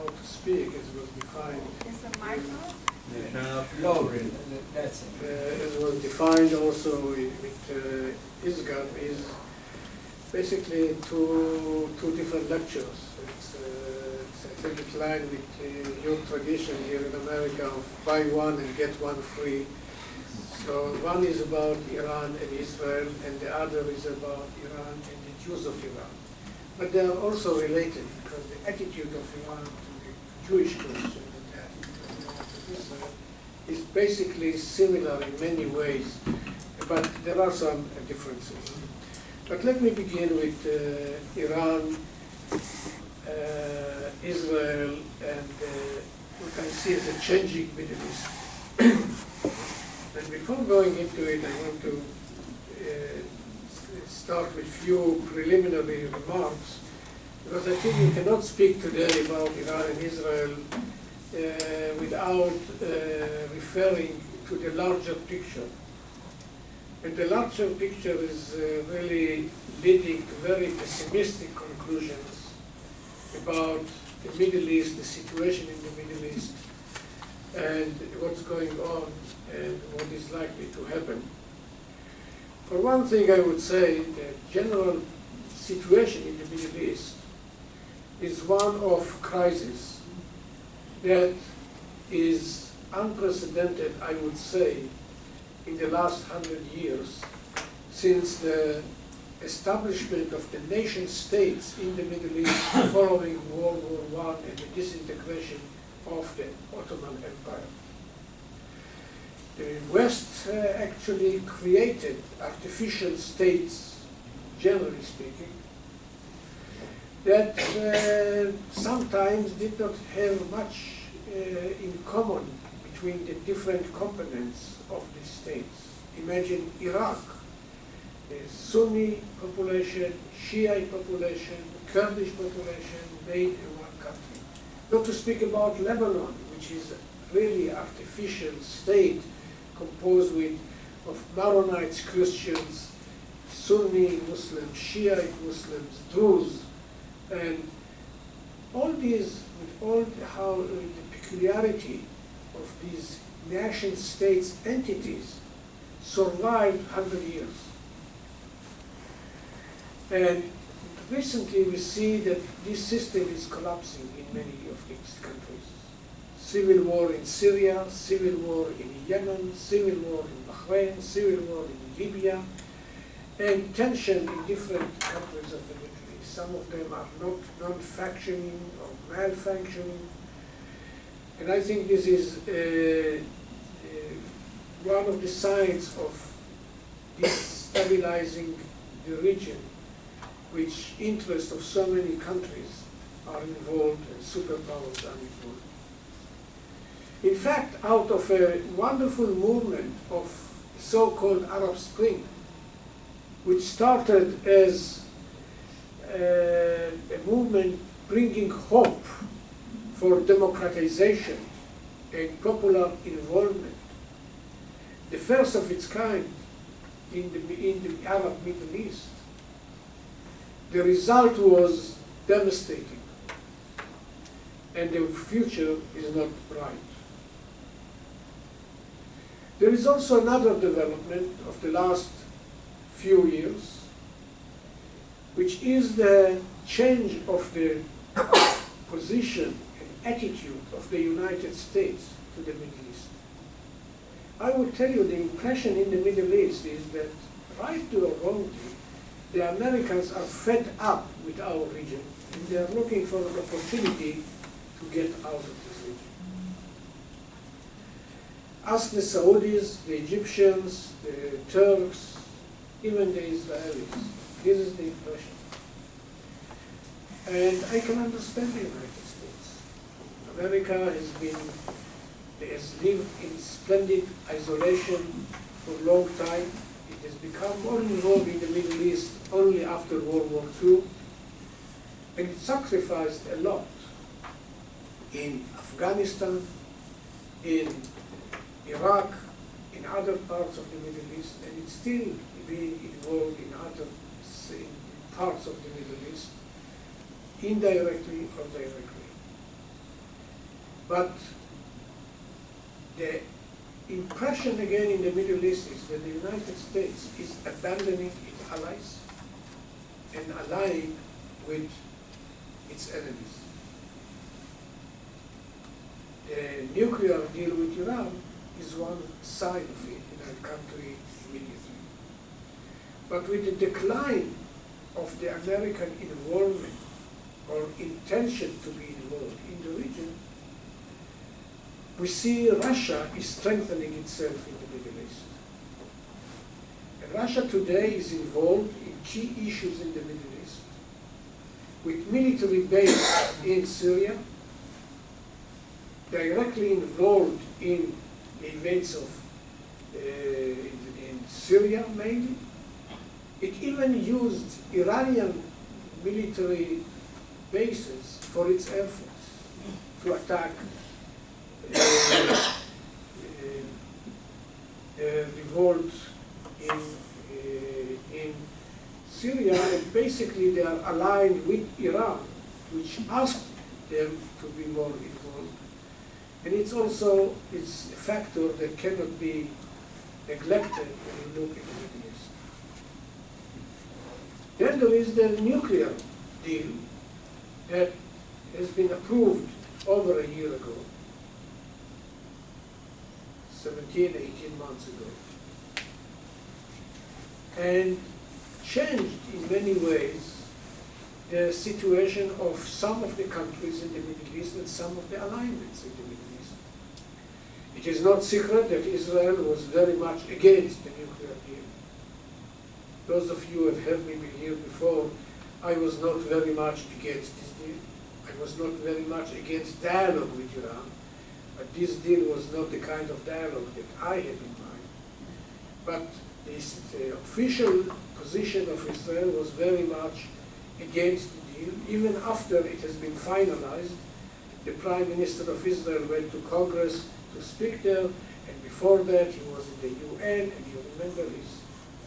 how to speak, as was defined. Is the mic on? Lower it, that's it. As was defined also with ISGAP, is basically two different lectures. It's I think in line with your tradition here in America of buy one and get one free. So one is about Iran and Israel, and the other is about Iran and the Jews of Iran. But they are also related, because the attitude of Iran to the Jewish question and the attitude of Iran to Israel is basically similar in many ways, but there are some differences. But let me begin with Iran, Israel, and what I see as a changing Middle East. And before going into it, I want to start with few preliminary remarks, because I think you cannot speak today about Iran and Israel without referring to the larger picture. And the larger picture is really leading to very pessimistic conclusions about the Middle East, the situation in the Middle East, and what's going on and what is likely to happen. For one thing, I would say the general situation in the Middle East is one of crisis that is unprecedented, I would say, in the last 100 years, since the establishment of the nation states in the Middle East following World War I and the disintegration of the Ottoman Empire. The West actually created artificial states, generally speaking, that sometimes did not have much in common between the different components of these states. Imagine Iraq, a Sunni population, Shiite population, Kurdish population made in one country. Not to speak about Lebanon, which is really artificial state composed of Maronites, Christians, Sunni Muslims, Shiite Muslims, Druze, and all these, with all the peculiarity of these nation states entities, survived 100 years. And recently we see that this system is collapsing in many of these countries. Civil war in Syria, civil war in Yemen, civil war in Bahrain, civil war in Libya, and tension in different countries of the Middle East. Some of them are not non-functioning or malfunctioning. And I think this is one of the signs of destabilizing the region, which interests of so many countries are involved and superpowers are involved. In fact, out of a wonderful movement of so-called Arab Spring, which started as a movement bringing hope for democratization and popular involvement, the first of its kind in the Arab Middle East, the result was devastating, and the future is not bright. There is also another development of the last few years, which is the change of the position and attitude of the United States to the Middle East. I would tell you the impression in the Middle East is that, rightly or wrongly, the Americans are fed up with our region, and they are looking for an opportunity to get out of this region. Ask the Saudis, the Egyptians, the Turks, even the Israelis. This is the impression. And I can understand the United States. America has lived in splendid isolation for a long time. It has become more involved in the Middle East only after World War II. And it sacrificed a lot in Afghanistan, in Iraq, in other parts of the Middle East, and it's still being involved in other parts of the Middle East, indirectly or directly. But the impression again in the Middle East is that the United States is abandoning its allies and allying with its enemies. The nuclear deal with Iran is one side of it in our country immediately. But with the decline of the American involvement or intention to be involved in the region, we see Russia is strengthening itself in the Middle East. And Russia today is involved in key issues in the Middle East, with military base in Syria, directly involved in the events of in Syria mainly. It even used Iranian military bases for its air force to attack revolt in Syria, and basically they are aligned with Iran, which asked them to be more involved. And it's also a factor that cannot be neglected when you look at the Middle East. Then there is the nuclear deal that has been approved over a year ago, 17, 18 months ago, and changed in many ways the situation of some of the countries in the Middle East and some of the alignments in the Middle East. It is not secret that Israel was very much against the nuclear deal. Those of you who have heard me here before, I was not very much against this deal. I was not very much against dialogue with Iran, but this deal was not the kind of dialogue that I had in mind. But the official position of Israel was very much against the deal. Even after it has been finalized, the Prime Minister of Israel went to Congress to speak there, and before that he was in the UN, and you remember his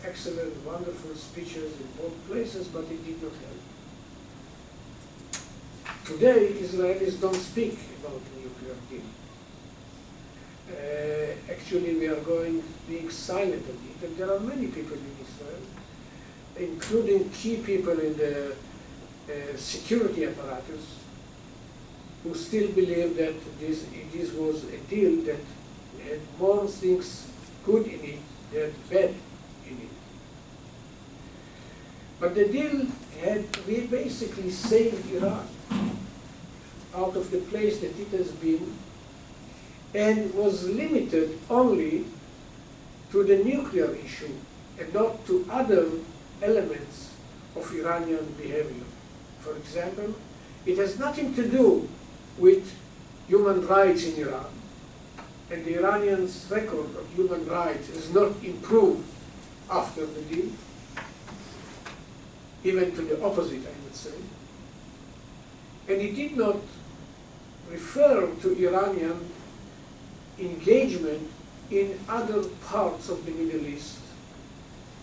excellent, wonderful speeches in both places, but it did not help. Today, Israelis don't speak about the nuclear deal. Actually, we are being silent on it, and there are many people in Israel, including key people in the security apparatus, who still believe that this was a deal that had more things good in it than bad in it. But the deal we basically saved Iran out of the place that it has been, and was limited only to the nuclear issue and not to other elements of Iranian behavior. For example, it has nothing to do with human rights in Iran, and the Iranians' record of human rights has not improved after the deal, even to the opposite, I would say. And it did not refer to Iranian engagement in other parts of the Middle East,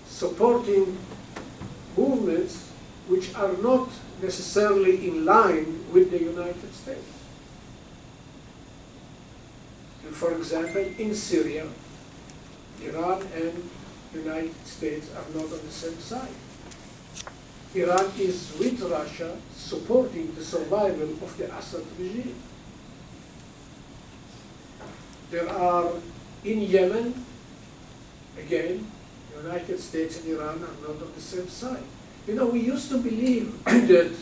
supporting movements which are not necessarily in line with the United States. For example, in Syria, Iran and the United States are not on the same side. Iran is with Russia supporting the survival of the Assad regime. There are, in Yemen, again, the United States and Iran are not on the same side. You know, we used to believe that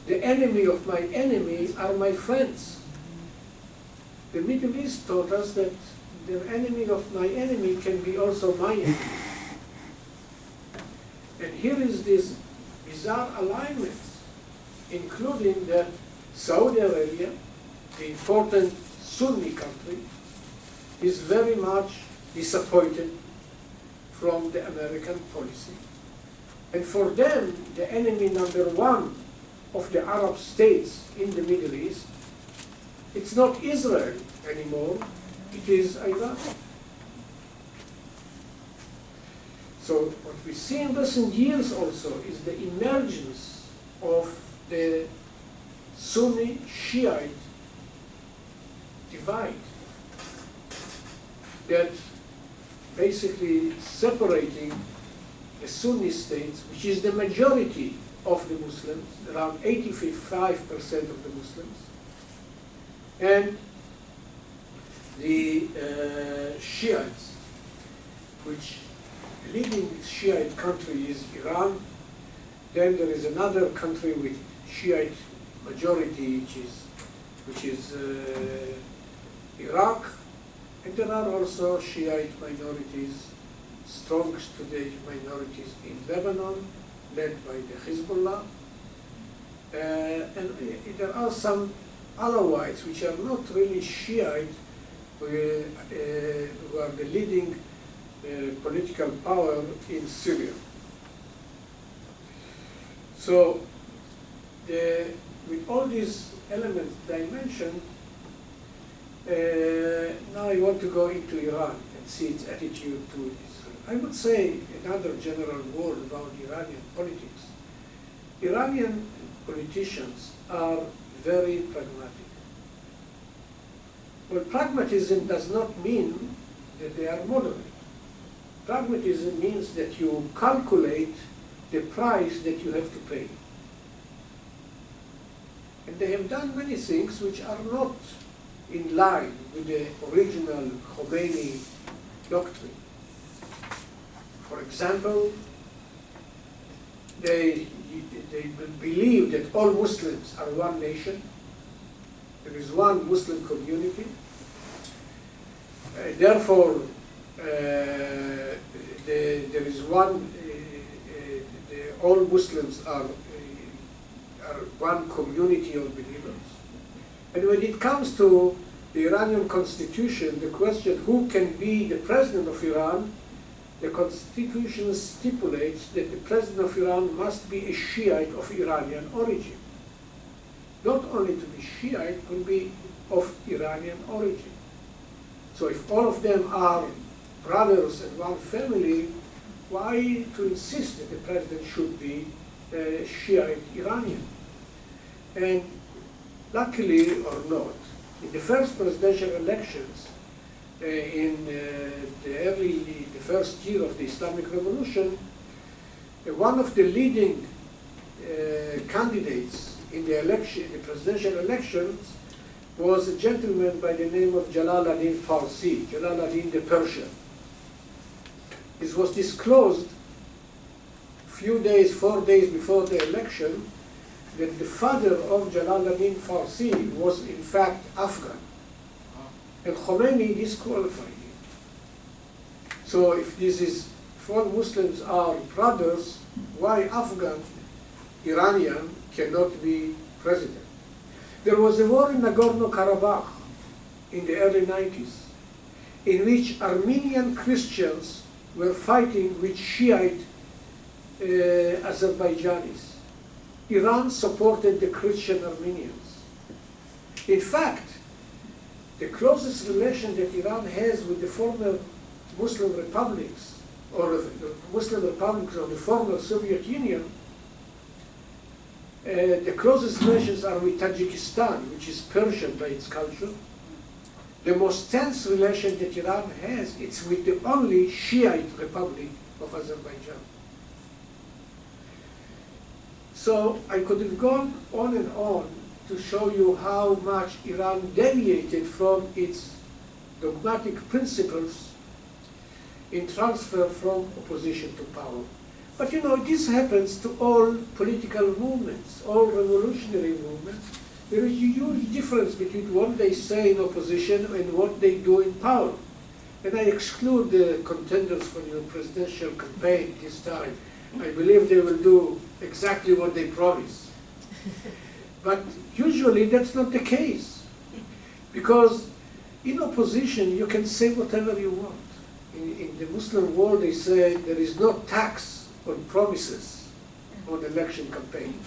the enemy of my enemy are my friends. The Middle East taught us that the enemy of my enemy can be also my enemy. And here is this bizarre alignment, including that Saudi Arabia, the important Sunni country, is very much disappointed from the American policy. And for them, the enemy number one of the Arab states in the Middle East, it's not Israel anymore, it is Iran. So what we see in recent years also is the emergence of the Sunni Shiite divide that basically separating the Sunni states, which is the majority of the Muslims, around 85% of the Muslims, and the Shiites, which leading Shiite country is Iran. Then there is another country with Shiite majority, which is Iraq, and there are also Shiite minorities, strongest today minorities in Lebanon, led by the Hezbollah, and there are some Alawites which are not really Shiite, who are the leading political power in Syria. So, with all these elements that I mentioned, now I want to go into Iran and see its attitude to Israel. I would say another general word about Iranian politics. Iranian politicians are very pragmatic. Well, pragmatism does not mean that they are moderate. Pragmatism means that you calculate the price that you have to pay. And they have done many things which are not in line with the original Khomeini doctrine. For example, they believe that all Muslims are one nation. There is one Muslim community. Therefore, there is one, all Muslims are one community of believers. And when it comes to the Iranian constitution, the question who can be the president of Iran, the constitution stipulates that the president of Iran must be a Shiite of Iranian origin. Not only to be Shiite, but be of Iranian origin. So if all of them are brothers and one family, why to insist that the president should be Shiite Iranian? And luckily or not, in the first presidential elections, in the first year of the Islamic Revolution, one of the leading candidates in the presidential elections, was a gentleman by the name of Jalal-ad-Din Farsi, Jalal-ad-Din the Persian. This was disclosed few days, 4 days before the election, that the father of Jalal-ad-Din Farsi was in fact Afghan. And Khomeini disqualified him. So if all Muslims are brothers, why Afghan Iranian cannot be president? There was a war in Nagorno-Karabakh in the early 90s, in which Armenian Christians were fighting with Shiite Azerbaijanis. Iran supported the Christian Armenians. In fact, the closest relation that Iran has with the former Muslim republics, or the Muslim republics of the former Soviet Union, the closest relations are with Tajikistan, which is Persian by its culture. The most tense relation that Iran has, it's with the only Shiite republic of Azerbaijan. So I could have gone on and on to show you how much Iran deviated from its dogmatic principles in transfer from opposition to power. But you know, this happens to all political movements, all revolutionary movements. There is a huge difference between what they say in opposition and what they do in power. And I exclude the contenders for your presidential campaign this time. I believe they will do exactly what they promise. But usually that's not the case. Because in opposition, you can say whatever you want. In the Muslim world, they say there is no tax on promises on election campaign.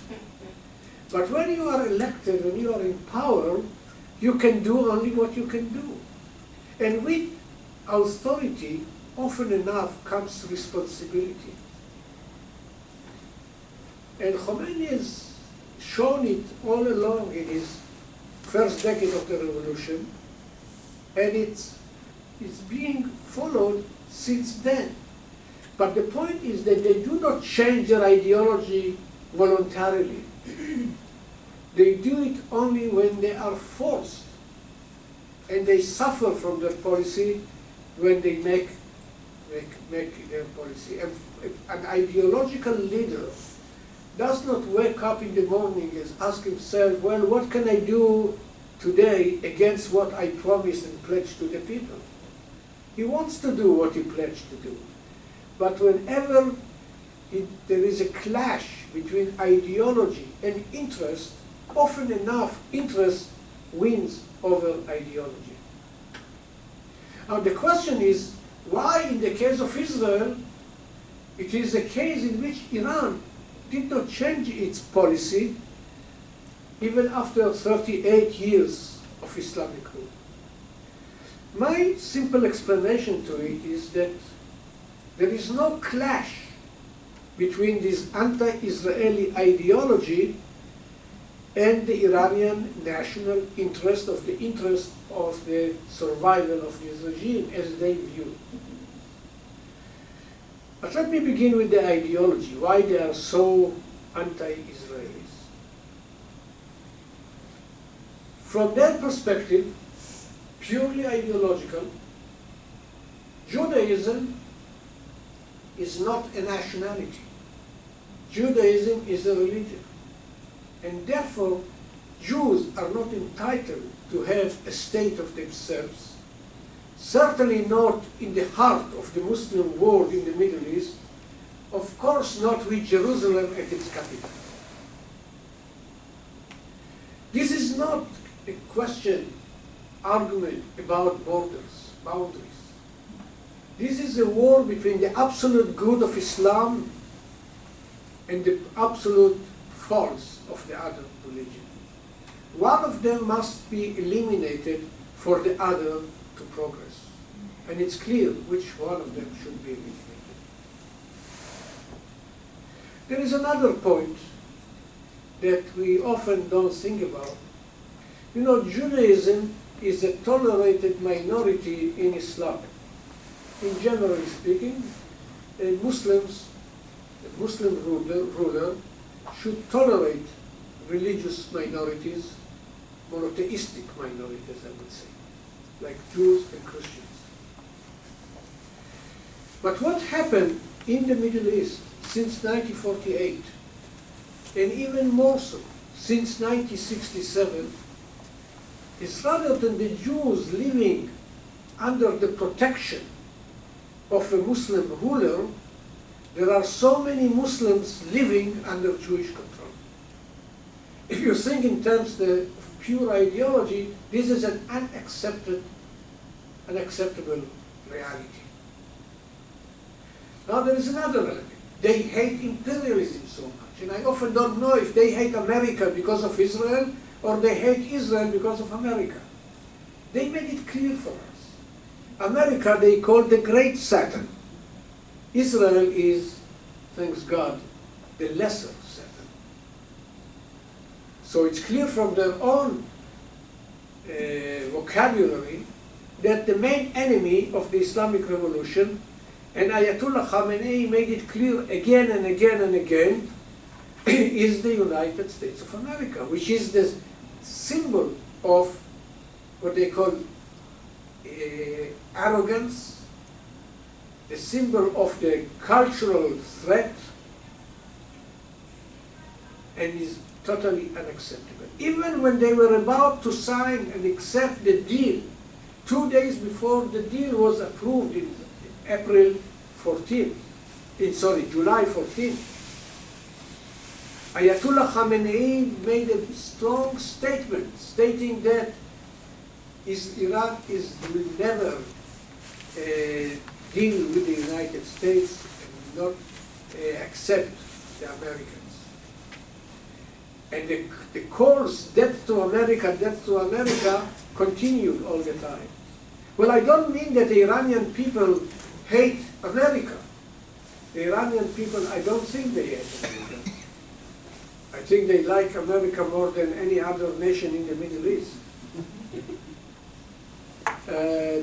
But when you are elected, when you are in power, you can do only what you can do. And with authority, often enough comes responsibility. And Khomeini has shown it all along in his first decade of the revolution, and it's being followed since then. But the point is that they do not change their ideology voluntarily. They do it only when they are forced, and they suffer from their policy when they make their policy. And an ideological leader does not wake up in the morning and ask himself, well, what can I do today against what I promised and pledged to the people? He wants to do what he pledged to do. But whenever there is a clash between ideology and interest, often enough interest wins over ideology. Now the question is, why in the case of Israel, it is a case in which Iran did not change its policy even after 38 years of Islamic rule. My simple explanation to it is that there is no clash between this anti-Israeli ideology and the Iranian national interest of the survival of this regime as they view it. But let me begin with the ideology, why they are so anti-Israelis. From their perspective, purely ideological, Judaism is not a nationality. Judaism is a religion. And therefore, Jews are not entitled to have a state of themselves, certainly not in the heart of the Muslim world in the Middle East, of course not with Jerusalem at its capital. This is not a argument about boundaries. This is a war between the absolute good of Islam and the absolute false of the other religion. One of them must be eliminated for the other to progress. And it's clear which one of them should be eliminated. There is another point that we often don't think about. You know, Judaism is a tolerated minority in Islam. In generally speaking, a Muslim ruler should tolerate religious minorities, monotheistic minorities, I would say, like Jews and Christians. But what happened in the Middle East since 1948, and even more so since 1967, is rather than the Jews living under the protection of a Muslim ruler, there are so many Muslims living under Jewish control. If you think in terms of pure ideology, this is an unacceptable reality. Now there is another element. They hate imperialism so much, and I often don't know if they hate America because of Israel or they hate Israel because of America. They made it clear for us. America they call the great Satan. Israel is, thanks God, the lesser Satan. So it's clear from their own vocabulary that the main enemy of the Islamic Revolution, and Ayatollah Khamenei made it clear again and again and again, is the United States of America, which is the symbol of what they call arrogance, the symbol of the cultural threat, and is totally unacceptable. Even when they were about to sign and accept the deal, 2 days before the deal was approved in July 14, Ayatollah Khamenei made a strong statement stating that Iran will never deal with the United States and not accept the Americans. And the calls, death to America, continued all the time. Well, I don't mean that the Iranian people hate America. The Iranian people, I don't think they hate America. I think they like America more than any other nation in the Middle East. a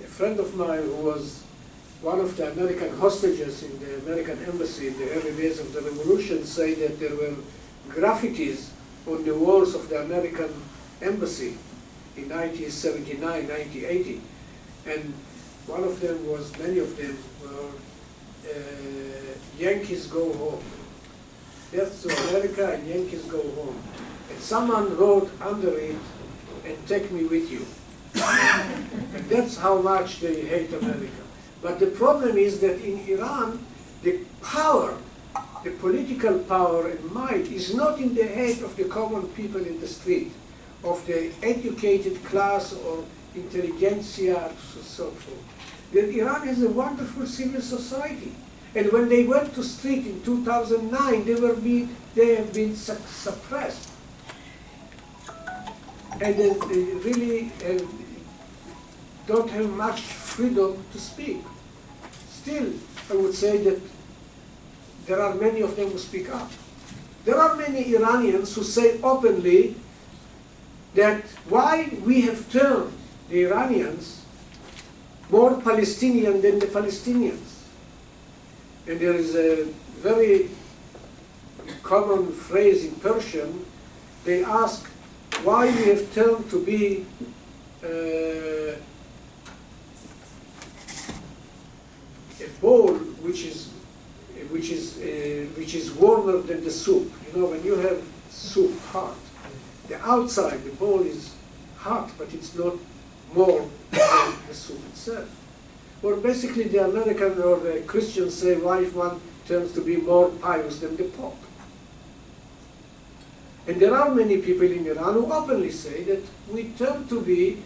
friend of mine who was one of the American hostages in the American embassy in the early days of the revolution say that there were graffitis on the walls of the American embassy in 1979, 1980. And one of them was, many of them were, Yankees go home. Death to America and Yankees go home. And someone wrote under it, and take me with you. And that's how much they hate America. But the problem is that in Iran, the power, the political power and might is not in the head of the common people in the street, of the educated class or intelligentsia and so forth. That Iran has a wonderful civil society. And when they went to street in 2009, they have been suppressed. And they really don't have much freedom to speak. Still, I would say that there are many of them who speak up. There are many Iranians who say openly that why we have turned the Iranians more Palestinian than the Palestinians. And there is a very common phrase in Persian. They ask why we have turned to be a bowl which is warmer than the soup. You know, when you have soup hot, the outside, the bowl is hot, but it's not more than the soup itself. Or basically the American or the Christians say why one turns to be more pious than the Pope. And there are many people in Iran who openly say that we turn to be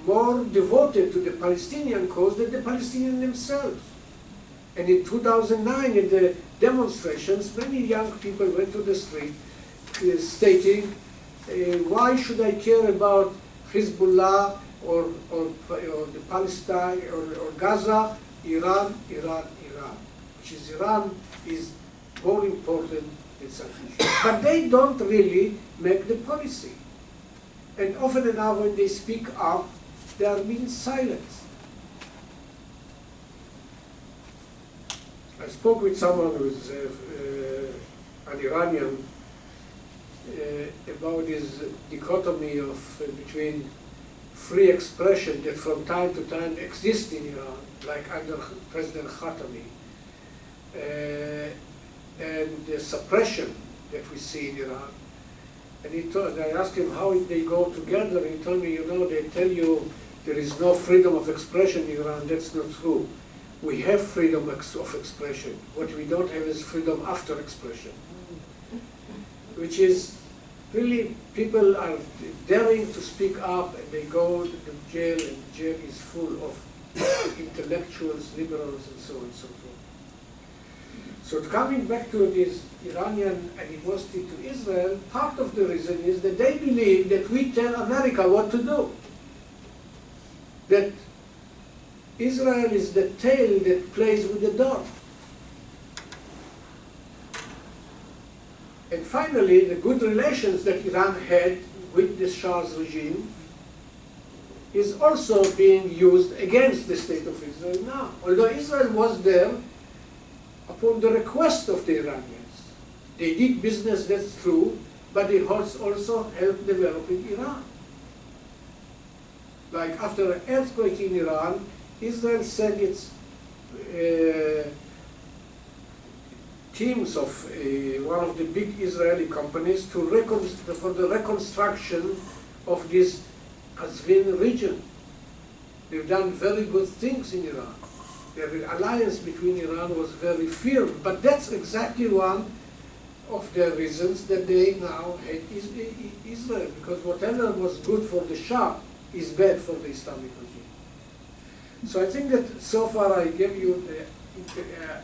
more devoted to the Palestinian cause than the Palestinians themselves. And in 2009, in the demonstrations, many young people went to the street stating, why should I care about Hezbollah or the Palestine or Gaza, Iran, which is Iran is more important than such issues. But they don't really make the policy. And often enough when they speak up, they are being silenced. I spoke with someone who's an Iranian about this dichotomy of between free expression that from time to time exists in Iran, like under President Khatami, and the suppression that we see in Iran. And I asked him how they go together. He told me, you know, they tell you there is no freedom of expression in Iran. That's not true. We have freedom of expression. What we don't have is freedom after expression, which is really people are daring to speak up and they go to jail, and jail is full of intellectuals, liberals, and so on and so forth. So coming back to this Iranian animosity to Israel, part of the reason is that they believe that we tell America what to do. That Israel is the tail that plays with the dog. And finally, the good relations that Iran had with the Shah's regime is also being used against the state of Israel now. Although Israel was there upon the request of the Iranians. They did business, that's true, but they also helped developing Iran. Like after an earthquake in Iran, Israel sent its teams of one of the big Israeli companies for the reconstruction of this Qazvin region. They've done very good things in Iran. The alliance between Iran was very firm, but that's exactly one of the reasons that they now hate Israel, because whatever was good for the Shah is bad for the Islamic regime. So I think that so far I gave you the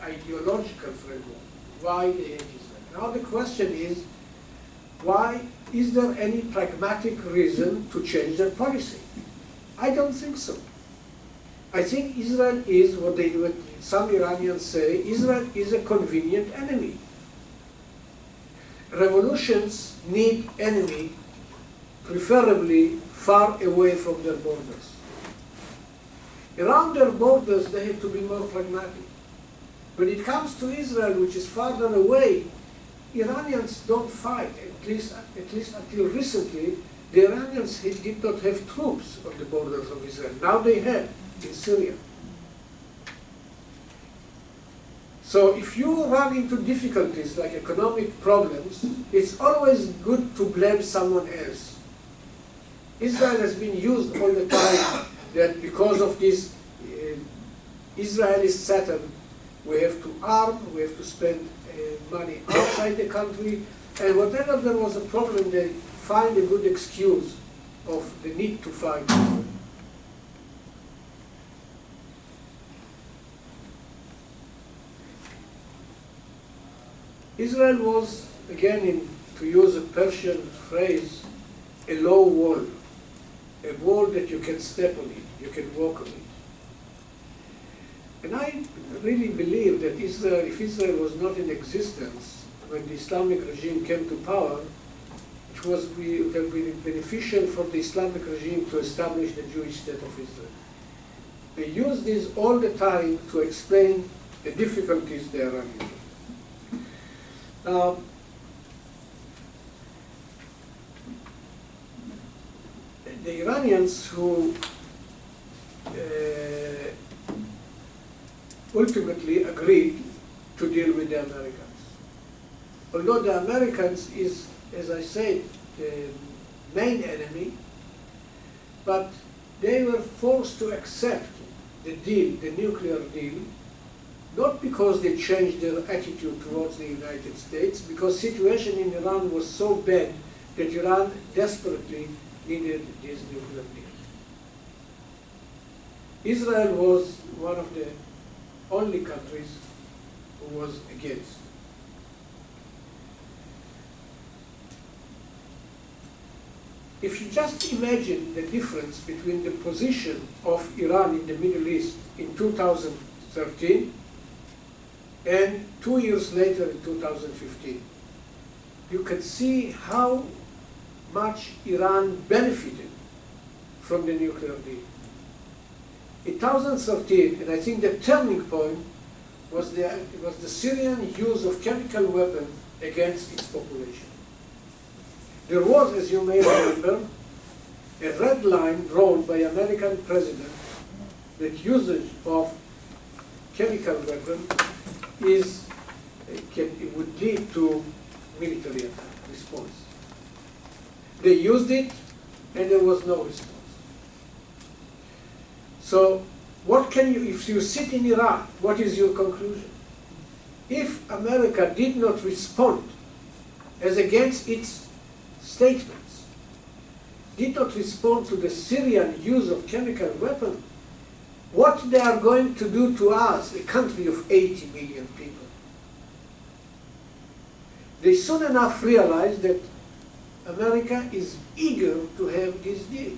ideological framework, why they hate Israel. Now the question is, why is there any pragmatic reason to change their policy? I don't think so. I think Israel is what some Iranians say, Israel is a convenient enemy. Revolutions need enemy preferably far away from their borders. Around their borders, they have to be more pragmatic. When it comes to Israel, which is farther away, Iranians don't fight, at least until recently. The Iranians did not have troops on the borders of Israel. Now they have in Syria. So if you run into difficulties like economic problems, it's always good to blame someone else. Israel has been used all the time that because of this Israeli Saturn, we have to arm, we have to spend money outside the country, and whatever there was a problem, they find a good excuse of the need to fight. Israel was, again, to use a Persian phrase, a low wall, a wall that you can step on it, you can walk on it. And I really believe that Israel, if Israel was not in existence when the Islamic regime came to power, it would have been beneficial for the Islamic regime to establish the Jewish state of Israel. They use this all the time to explain the difficulties they are running into. Now, the Iranians who ultimately agreed to deal with the Americans. Although the Americans is, as I said, the main enemy, but they were forced to accept the deal, the nuclear deal, not because they changed their attitude towards the United States, because the situation in Iran was so bad that Iran desperately needed this nuclear deal. Israel was one of the only countries who was against. If you just imagine the difference between the position of Iran in the Middle East in 2013 and 2 years later in 2015, you can see how much Iran benefited from the nuclear deal. In 2013, and I think the turning point was the Syrian use of chemical weapons against its population. There was, as you may remember, a red line drawn by American president that usage of chemical weapons it would lead to military attack response. They used it, and there was no response. So, what can you, if you sit in Iran, what is your conclusion? If America did not respond as against its statements, did not respond to the Syrian use of chemical weapons, what they are going to do to us, a country of 80 million people? They soon enough realized that America is eager to have this deal.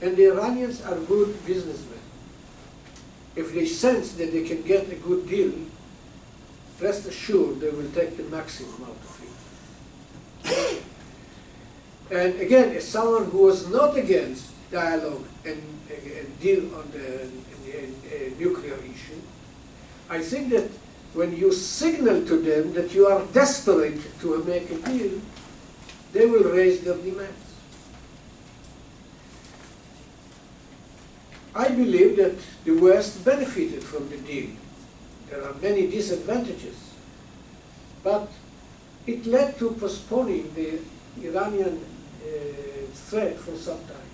And the Iranians are good businessmen. If they sense that they can get a good deal, rest assured they will take the maximum out of it. And again, as someone who was not against dialogue and deal on the nuclear issue, I think that when you signal to them that you are desperate to make a deal, they will raise their demands. I believe that the West benefited from the deal. There are many disadvantages, but it led to postponing the Iranian threat for some time.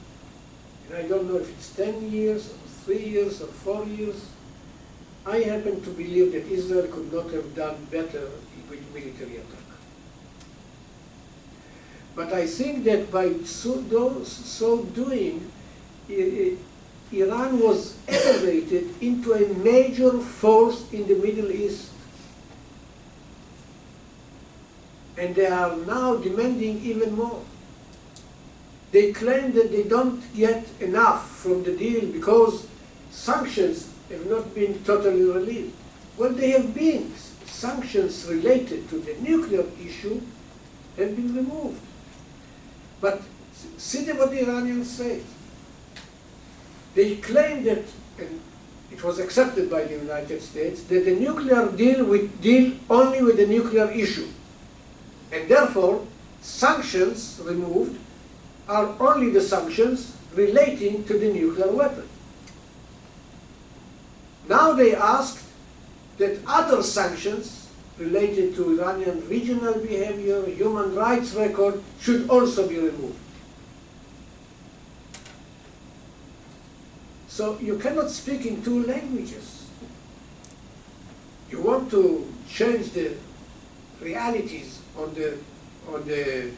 And I don't know if it's 10 years, or 3 years, or 4 years. I happen to believe that Israel could not have done better with military attack. But I think that by so doing, Iran was elevated into a major force in the Middle East. And they are now demanding even more. They claim that they don't get enough from the deal because sanctions have not been totally relieved. Well, they have been. Sanctions related to the nuclear issue have been removed. But See what the Iranians say. They claim that, and it was accepted by the United States, that the nuclear deal would deal only with the nuclear issue. And therefore, sanctions removed are only the sanctions relating to the nuclear weapon. Now they asked that other sanctions related to Iranian regional behavior, human rights record, should also be removed. So you cannot speak in two languages. You want to change the realities on the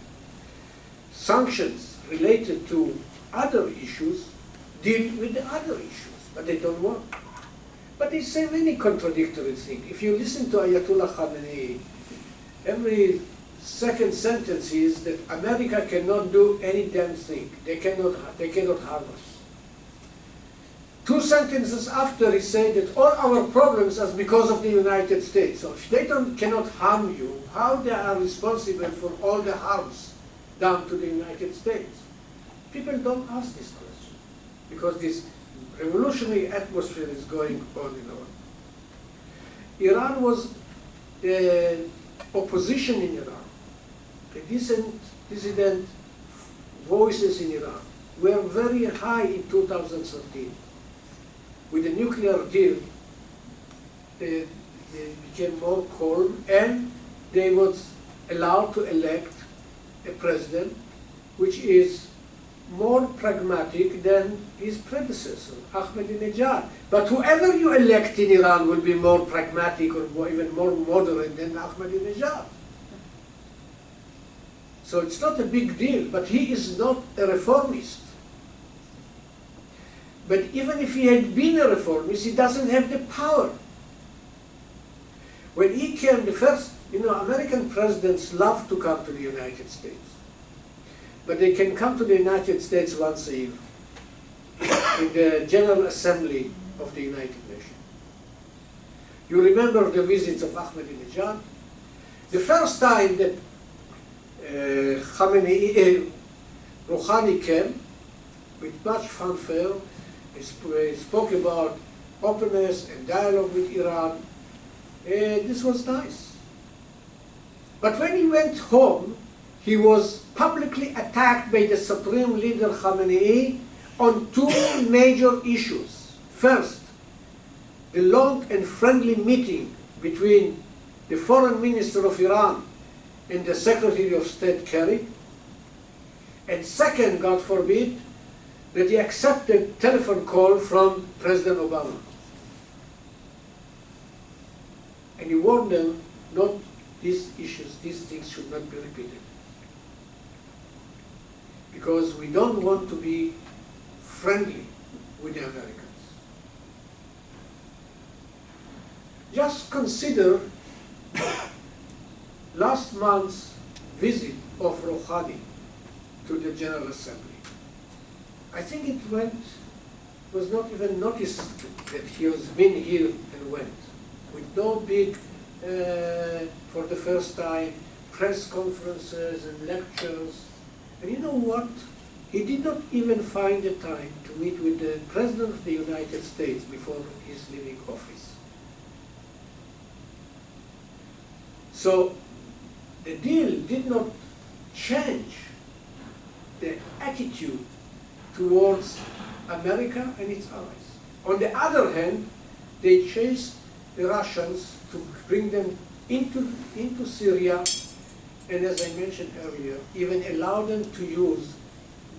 sanctions related to other issues, deal with the other issues, but they don't want. But they say many contradictory things. If you listen to Ayatollah Khamenei, every second sentence is that America cannot do any damn thing. They cannot harm us. Two sentences after, he said that all our problems are because of the United States. So if they cannot harm you, how they are responsible for all the harms done to the United States? People don't ask this question because this revolutionary atmosphere is going on and on. Iran was the opposition in Iran. The dissident voices in Iran were very high in 2013. With the nuclear deal, they became more calm, and they was allowed to elect a president which is more pragmatic than his predecessor, Ahmadinejad. But whoever you elect in Iran will be more pragmatic or even more moderate than Ahmadinejad. So it's not a big deal, but he is not a reformist. But even if he had been a reformist, he doesn't have the power. When he came, the first, American presidents love to come to the United States. But they can come to the United States once a year in the General Assembly of the United Nations. You remember the visits of Ahmadinejad? The first time that Rouhani came, with much fanfare, he spoke about openness and dialogue with Iran. This was nice. But when he went home, he was publicly attacked by the Supreme Leader Khamenei on two major issues. First, the long and friendly meeting between the Foreign Minister of Iran and the Secretary of State Kerry. And second, God forbid, that he accepted a telephone call from President Obama. And he warned them not these issues, these things should not be repeated. Because we don't want to be friendly with the Americans. Just consider last month's visit of Rouhani to the General Assembly. I think it was not even noticed that he has been here and went, with no big, for the first time, press conferences and lectures. And you know what? He did not even find the time to meet with the President of the United States before his leaving office. So the deal did not change the attitude towards America and its allies. On the other hand, they chased the Russians to bring them into Syria, and as I mentioned earlier, even allow them to use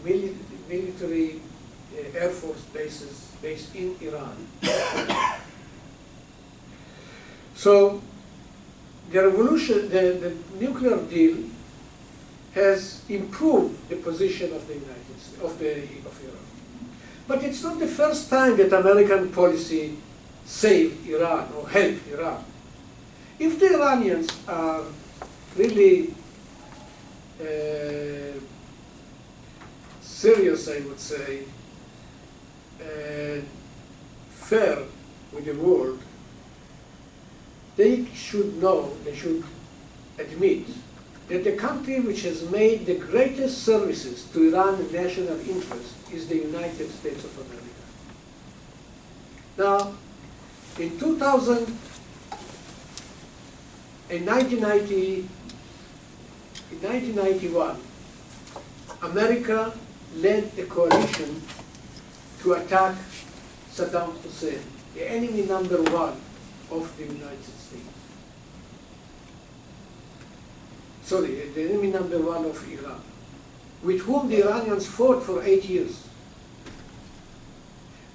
military Air Force bases based in Iran. So the revolution, the nuclear deal has improved the position of the United States, of Iran. But it's not the first time that American policy saved Iran or helped Iran. If the Iranians are really serious, I would say, fair with the world, they should know, they should admit that the country which has made the greatest services to Iran's national interest is the United States of America. Now, in 1991, America led a coalition to attack Saddam Hussein, the enemy number one of the United States. Sorry, the enemy number one of Iran, with whom the Iranians fought for 8 years.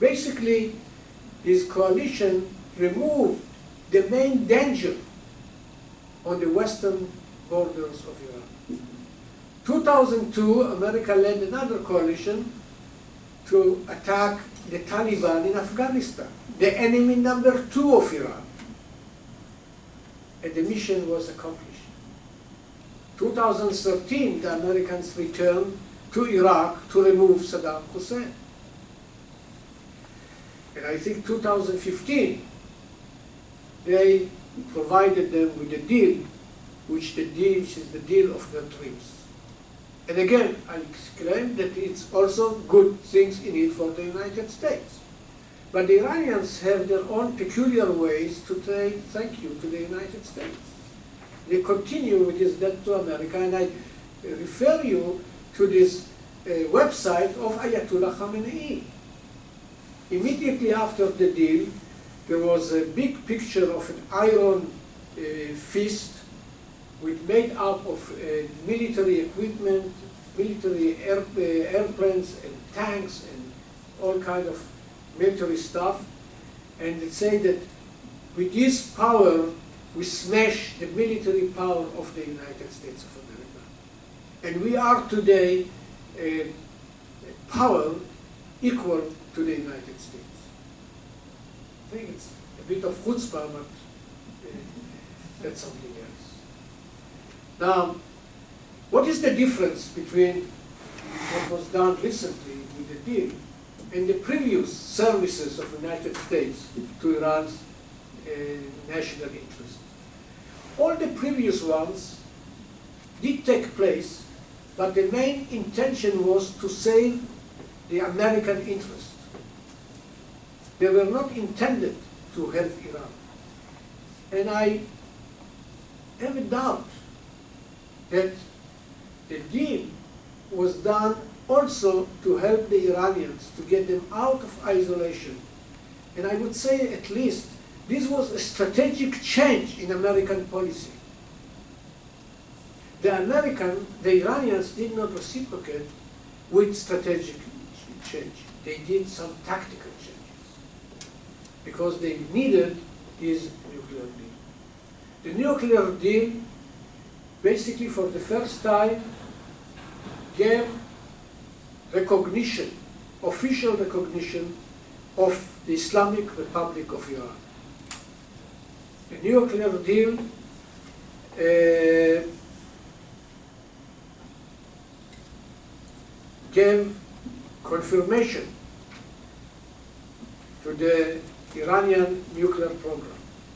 Basically, this coalition removed the main danger on the western borders of Iran. 2002, America led another coalition to attack the Taliban in Afghanistan, the enemy number two of Iran. And the mission was accomplished. 2013, the Americans returned to Iraq to remove Saddam Hussein. And I think 2015, they provided them with a deal, which is the deal of their dreams. And again, I exclaim that it's also good things in it for the United States. But the Iranians have their own peculiar ways to say thank you to the United States. They continue with this debt to America, and I refer you to this website of Ayatollah Khamenei. Immediately after the deal, there was a big picture of an iron fist made up of military equipment, military airplanes and tanks and all kind of military stuff. And it said that with this power, we smash the military power of the United States of America. And we are today a power equal to the United States. I think it's a bit of chutzpah, but that's something else. Now, what is the difference between what was done recently with the deal and the previous services of the United States to Iran's national interest? All the previous ones did take place, but the main intention was to save the American interest. They were not intended to help Iran. And I have a doubt that the deal was done also to help the Iranians, to get them out of isolation. And I would say at least this was a strategic change in American policy. The Iranians did not reciprocate with strategic change. They did some tactical changes because they needed this nuclear deal. The nuclear deal basically for the first time gave recognition, official recognition of the Islamic Republic of Iran. The nuclear deal gave confirmation to the Iranian nuclear program.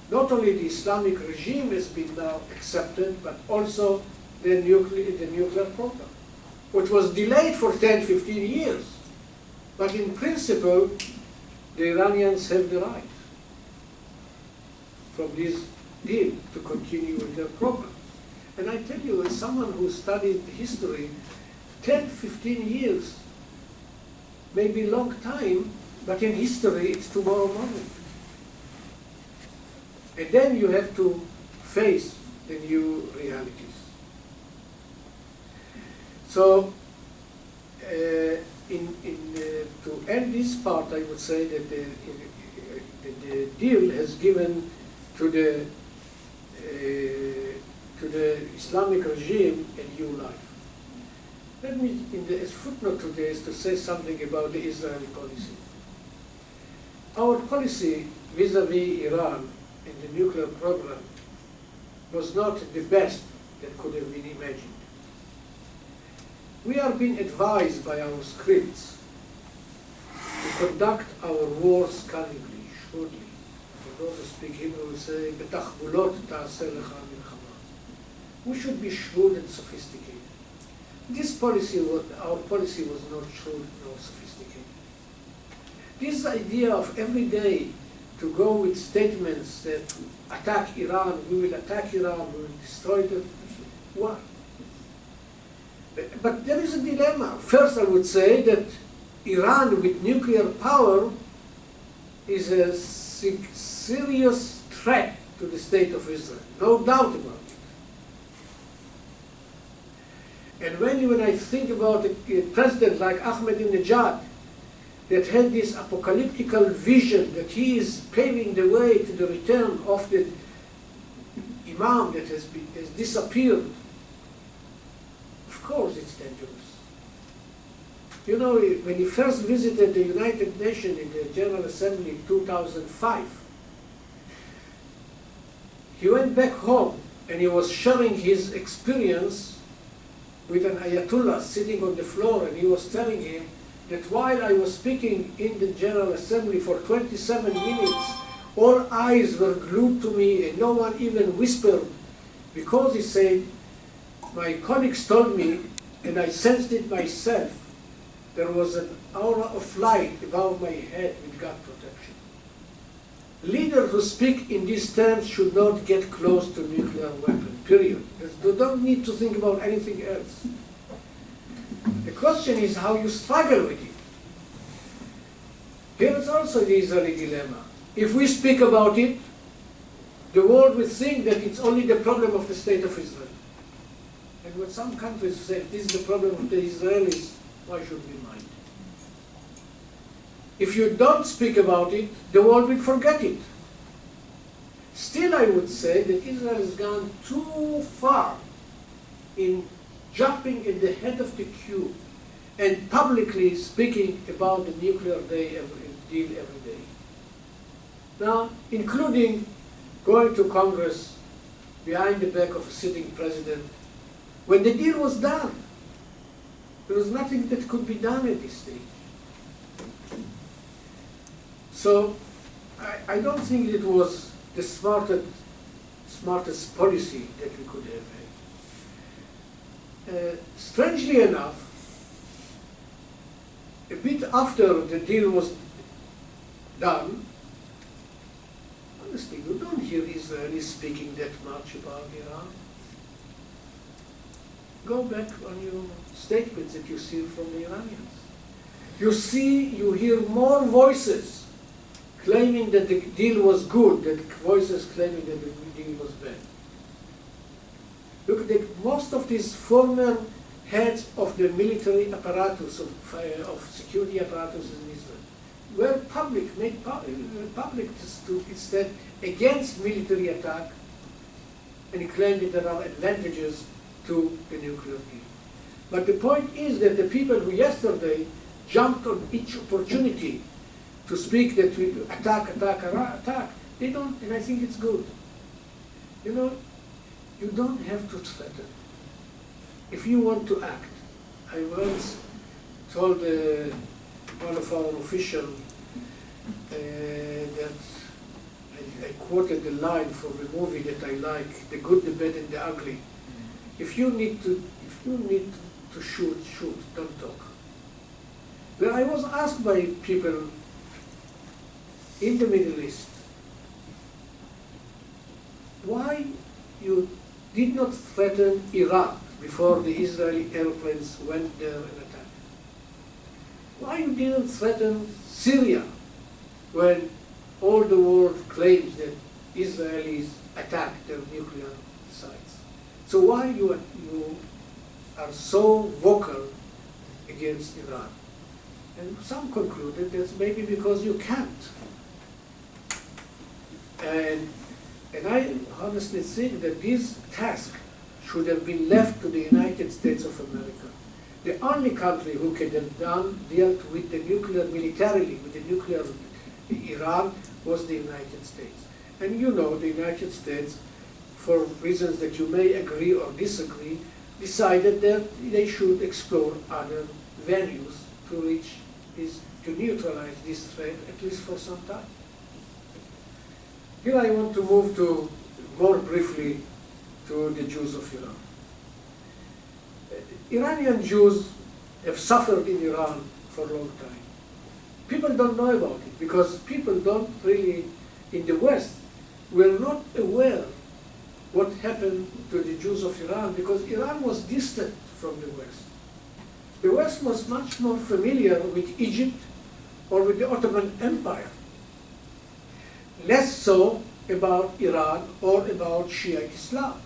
Not only the Islamic regime has been now accepted, but also the nuclear program, which was delayed for 10, 15 years. But in principle, the Iranians have the right from this deal to continue with their program. And I tell you, as someone who studied history, 10, 15 years may be a long time, but in history it's tomorrow morning. And then you have to face the new realities. So, to end this part, I would say that the deal has given to the Islamic regime a new life. Let me, as footnote to this, to say something about the Israeli policy. Our policy vis-à-vis Iran and the nuclear program was not the best that could have been imagined. We are being advised by our scripts to conduct our wars cunningly, shrewdly. For those who speak Hebrew, we say, "Betachbulot ta'aseh lecha milchama." we should be shrewd and sophisticated. This policy, our policy was not shrewd nor sophisticated. This idea of every day to go with statements that attack Iran, we will attack Iran, we will destroy it, what? But there is a dilemma. First, I would say that Iran with nuclear power is a serious threat to the state of Israel, no doubt about it. And when I think about a president like Ahmadinejad, that had this apocalyptical vision that he is paving the way to the return of the Imam that has disappeared, of course it's dangerous. You know, when he first visited the United Nations in the General Assembly in 2005, he went back home and he was sharing his experience with an Ayatollah sitting on the floor, and he was telling him that while I was speaking in the General Assembly for 27 minutes, all eyes were glued to me and no one even whispered, because he said, my colleagues told me, and I sensed it myself, there was an aura of light above my head with God protection. Leaders who speak in these terms should not get close to nuclear weapon, period. They don't need to think about anything else. The question is how you struggle with it. Here is also the Israeli dilemma. If we speak about it, the world will think that it's only the problem of the state of Israel. And when some countries say, this is the problem of the Israelis, why should we mind? If you don't speak about it, the world will forget it. Still, I would say that Israel has gone too far in jumping in the head of the queue and publicly speaking about the nuclear deal every day. Now, including going to Congress behind the back of a sitting president, when the deal was done. There was nothing that could be done at this stage. So I don't think it was the smartest policy that we could have had. Strangely enough, a bit after the deal was done, honestly, you don't hear Israelis speaking that much about Iran. Go back on your statements that you see from the Iranians. You hear more voices claiming that the deal was good than voices claiming that the deal was bad. Look, most of these former heads of the military apparatus, of security apparatus in Israel, were made public to instead against military attack, and claimed that there are advantages to the nuclear deal. But the point is that the people who yesterday jumped on each opportunity to speak that we attack, they don't, and I think it's good. You know, you don't have to threaten. If you want to act, I once told one of our officials that I quoted the line from a movie that I like, The Good, the Bad, and the Ugly. If you need to shoot, don't talk. Well, I was asked by people in the Middle East, why you did not threaten Iraq before the Israeli airplanes went there and attacked? Why you didn't threaten Syria when all the world claims that Israelis attacked their nuclear sites? So why you are so vocal against Iran? And some concluded that's maybe because you can't. And I honestly think that this task should have been left to the United States of America. The only country who could have dealt with the nuclear militarily, with the nuclear Iran, was the United States. And you know, the United States, for reasons that you may agree or disagree, decided that they should explore other venues to neutralize this threat, at least for some time. Here I want to move to, more briefly, to the Jews of Iran. Iranian Jews have suffered in Iran for a long time. People don't know about it because people don't really, in the West, were not aware what happened to the Jews of Iran because Iran was distant from the West. The West was much more familiar with Egypt or with the Ottoman Empire, less so about Iran or about Shiite Islam.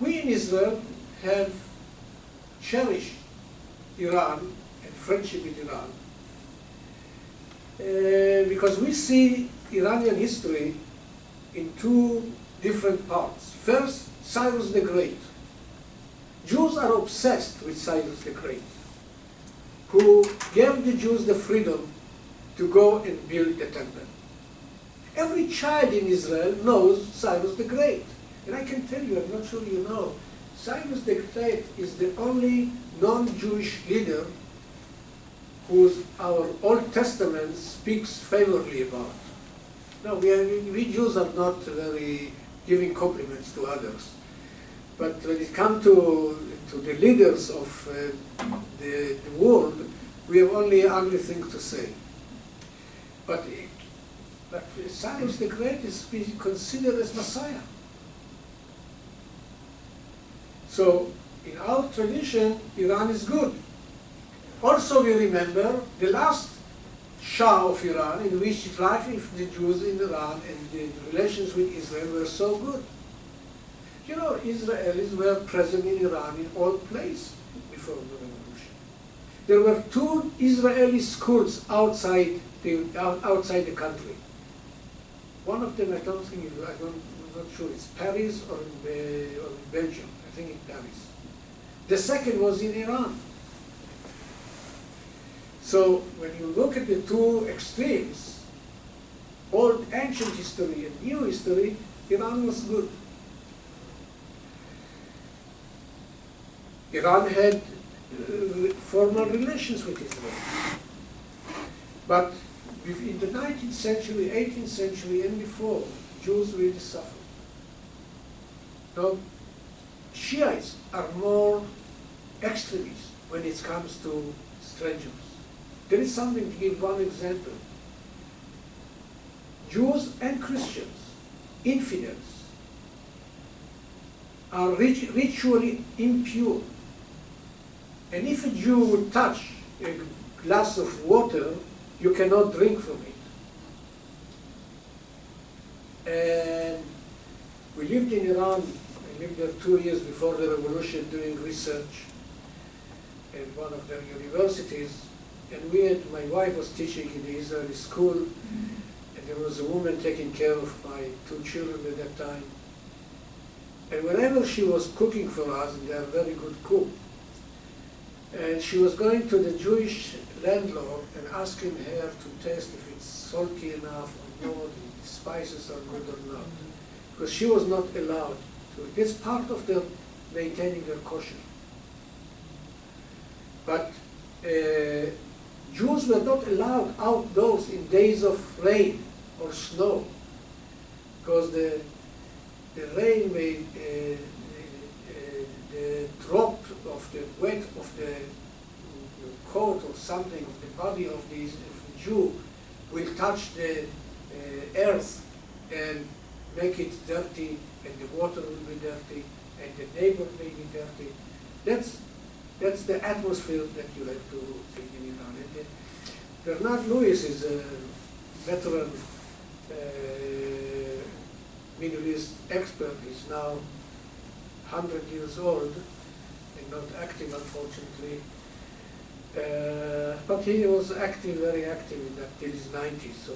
We in Israel have cherished Iran and friendship with Iran because we see Iranian history in two different parts. First, Cyrus the Great. Jews are obsessed with Cyrus the Great, who gave the Jews the freedom to go and build the temple. Every child in Israel knows Cyrus the Great. And I can tell you, I'm not sure you know, Cyrus the Great is the only non-Jewish leader whose our Old Testament speaks favorably about. No, we Jews are not very giving compliments to others. But when it comes to the leaders of the world, we have only ugly things to say. But Cyrus the Great is considered as Messiah. So in our tradition, Iran is good. Also we remember the last Shah of Iran, in which life of the Jews in Iran and the relations with Israel were so good. You know, Israelis were present in Iran in all places before the revolution. There were 2 Israeli schools outside the country. One of them, I'm not sure, it's Paris or in Belgium. I think in Paris. The second was in Iran. So when you look at the two extremes, old ancient history and new history, Iran was good. Iran had formal relations with Israel. But in the 19th century, 18th century, and before, Jews really suffered. Now, Shiites are more extremists when it comes to strangers. There is something to give one example. Jews and Christians, infidels, are ritually impure. And if a Jew would touch a glass of water, you cannot drink from it. And we lived in Iran. I lived there 2 years before the revolution doing research at one of their universities. And my wife was teaching in the Israeli school, and there was a woman taking care of my 2 children at that time. And whenever she was cooking for us, and they are a very good cook, and she was going to the Jewish landlord and asking her to taste if it's salty enough or not, if the spices are good or not. Because she was not allowed to. It's part of their maintaining their kosher. But Jews were not allowed outdoors in days of rain or snow, because the rain made the drop of the weight of the coat or something of the body of the Jew will touch the earth and make it dirty, and the water will be dirty, and the neighbor may be dirty. That's the atmosphere that you have to think in Iran. And Bernard Lewis is a veteran Middle East expert. He's now 100 years old and not active, unfortunately. But he was active, very active in that till his 90s. So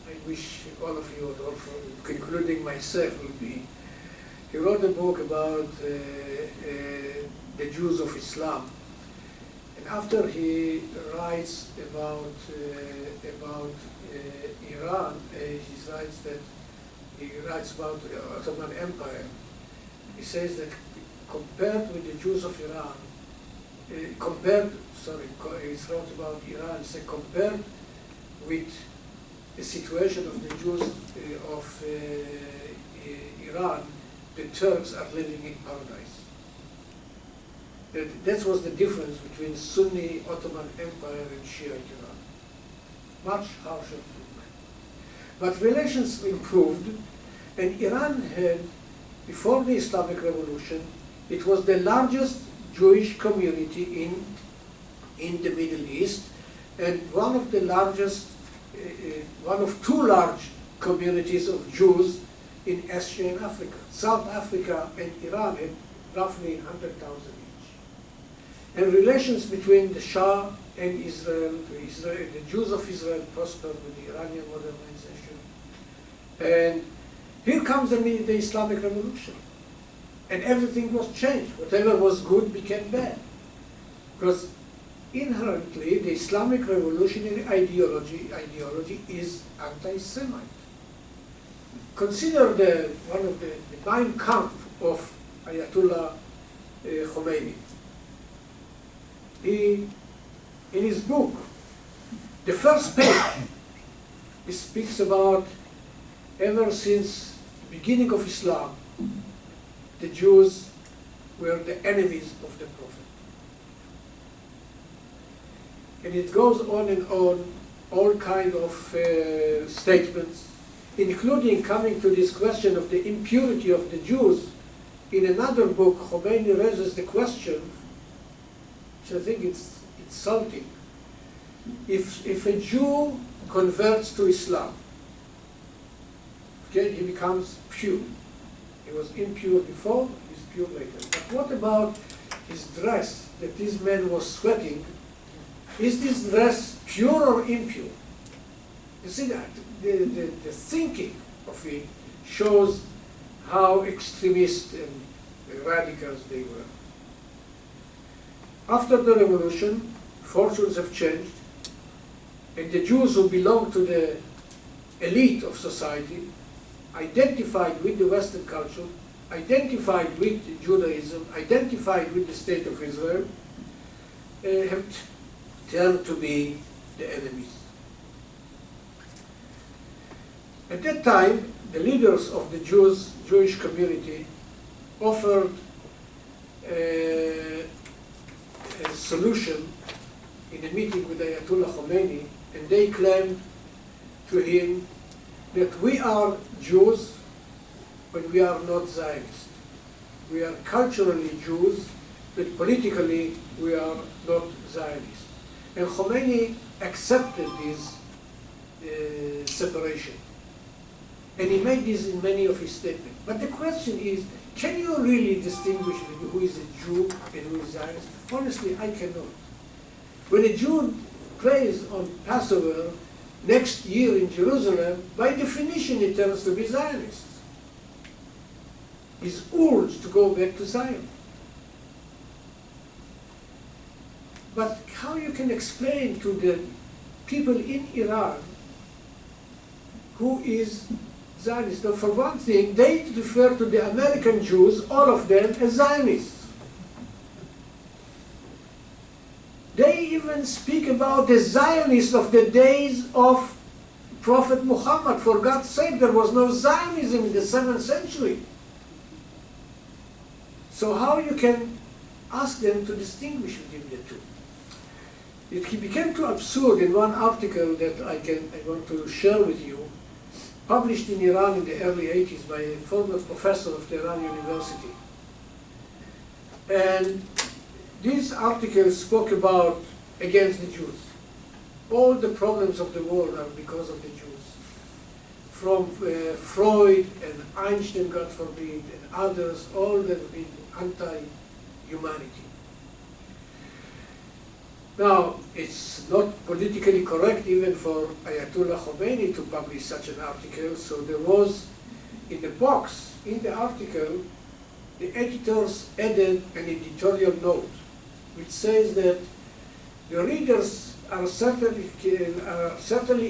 I wish all of you, also, including myself, would be. He wrote a book about the Jews of Islam. And after he writes about Iran, he writes about the Ottoman Empire. He says that compared with the Jews of Iran, he wrote about Iran, so compared with the situation of the Jews of Iran, the Turks are living in paradise. That was the difference between Sunni Ottoman Empire and Shiite Iran. Much harsher treatment. But relations improved, and Iran had, before the Islamic Revolution, it was the largest Jewish community in the Middle East, and one of the largest, one of two large communities of Jews in Asia and Africa. South Africa and Iran had roughly 100,000 each. And relations between the Shah and Israel, the Jews of Israel prospered with the Iranian modernization. And here comes the Islamic Revolution. And everything was changed. Whatever was good became bad. Because inherently, the Islamic revolutionary ideology is anti-Semite. Consider one of the Mein Kampf of Ayatollah Khomeini. In his book, the first page, he speaks about ever since the beginning of Islam, the Jews were the enemies of the Prophet. And it goes on and on, all kind of statements, including coming to this question of the impurity of the Jews. In another book, Khomeini raises the question, which I think it's insulting. If a Jew converts to Islam, okay, he becomes pure. He was impure before, he's pure later. But what about his dress that this man was sweating? Is this dress pure or impure? You see that? The thinking of it shows how extremist and radicals they were. After the revolution, fortunes have changed, and the Jews who belong to the elite of society, identified with the Western culture, identified with Judaism, identified with the State of Israel, have turned to be the enemies. At that time, the leaders of the Jewish community offered a solution in a meeting with Ayatollah Khomeini, and they claimed to him that we are Jews, but we are not Zionists. We are culturally Jews, but politically we are not Zionists. And Khomeini accepted this separation. And he made this in many of his statements. But the question is, can you really distinguish who is a Jew and who is Zionist? Honestly, I cannot. When a Jew prays on Passover next year in Jerusalem, by definition it turns to be Zionist. He's urged to go back to Zion. But how you can explain to the people in Iran who is Zionist? Now, for one thing, they refer to the American Jews, all of them, as Zionists. They even speak about the Zionists of the days of Prophet Muhammad. For God's sake, there was no Zionism in the 7th century. So how you can ask them to distinguish between the two? It became too absurd in one article that I want to share with you, published in Iran in the early 80s by a former professor of Tehran University. And this article spoke about against the Jews. All the problems of the world are because of the Jews. From Freud and Einstein, God forbid, and others, all have been anti-humanity. Now, it's not politically correct even for Ayatollah Khomeini to publish such an article, so there was, in the box, in the article, the editors added an editorial note, which says that the readers are certainly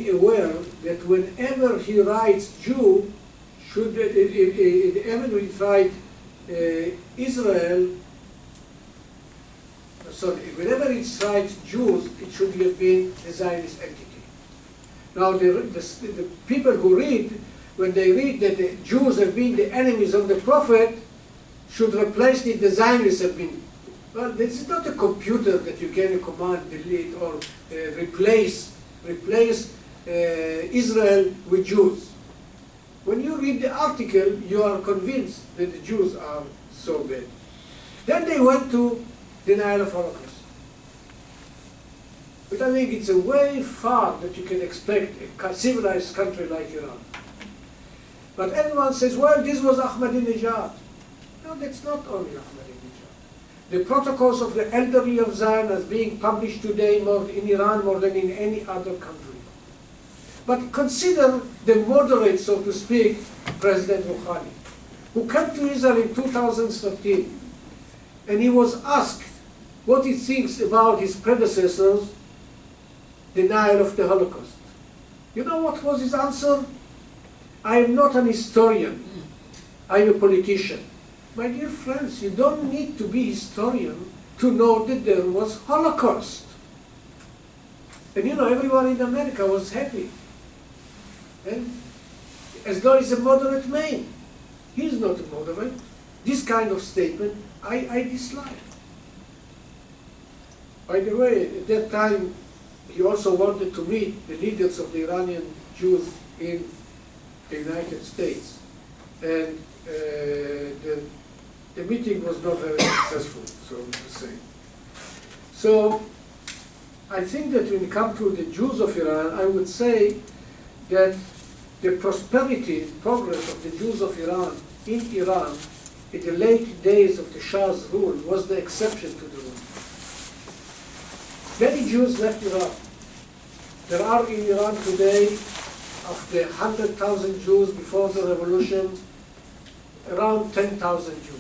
aware that whenever he writes Jew, whenever he writes Israel, whenever it writes Jews, it should have been a Zionist entity. Now, the people who read when they read that the Jews have been the enemies of the Prophet, should replace the Zionists have been. Well, this is not a computer that you can command, delete, or replace Israel with Jews. When you read the article, you are convinced that the Jews are so bad. Then they went to denial of Holocaust. But I think it's a way far that you can expect a civilized country like Iran. But everyone says, well, this was Ahmadinejad. No, that's not only Ahmadinejad. The protocols of the elderly of Zion are being published today more in Iran more than in any other country. But consider the moderate, so to speak, President Rouhani, who came to Israel in 2013, and he was asked what he thinks about his predecessors' denial of the Holocaust. You know what was his answer? I am not an historian. I am a politician. My dear friends, you don't need to be a historian to know that there was Holocaust. And you know, everyone in America was happy. And as though he's a moderate man. He's not a moderate. This kind of statement, I dislike. By the way, at that time, he also wanted to meet the leaders of the Iranian Jews in the United States. And the meeting was not very successful, so to say. So I think that when it comes to the Jews of Iran, I would say that the prosperity and progress of the Jews of Iran in Iran in the late days of the Shah's rule was the exception to the rule. Many Jews left Iran. There are in Iran today, of the 100,000 Jews before the revolution, around 10,000 Jews.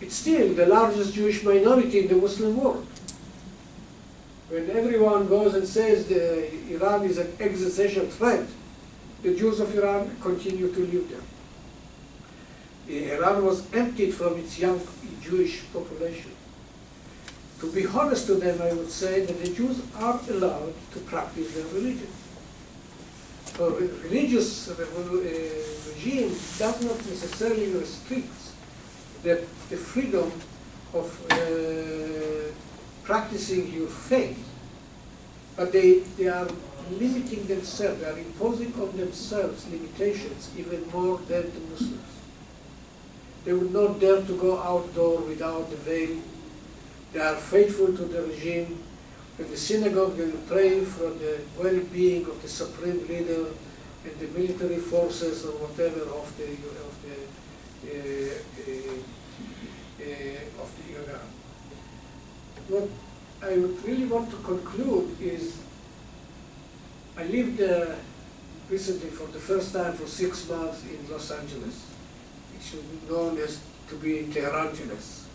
It's still the largest Jewish minority in the Muslim world. When everyone goes and says Iran is an existential threat, the Jews of Iran continue to live there. Iran was emptied from its young Jewish population. To be honest to them, I would say that the Jews are allowed to practice their religion. A religious regime does not necessarily restrict the freedom of practicing your faith, but they are limiting themselves, they are imposing on themselves limitations even more than the Muslims. They would not dare to go outdoor without the veil. They are faithful to the regime. In the synagogue, they will pray for the well-being of the supreme leader and the military forces or whatever of the Iran. What I would really want to conclude is, I lived recently for the first time for 6 months in Los Angeles. It should be known as to be in Tehrangeles,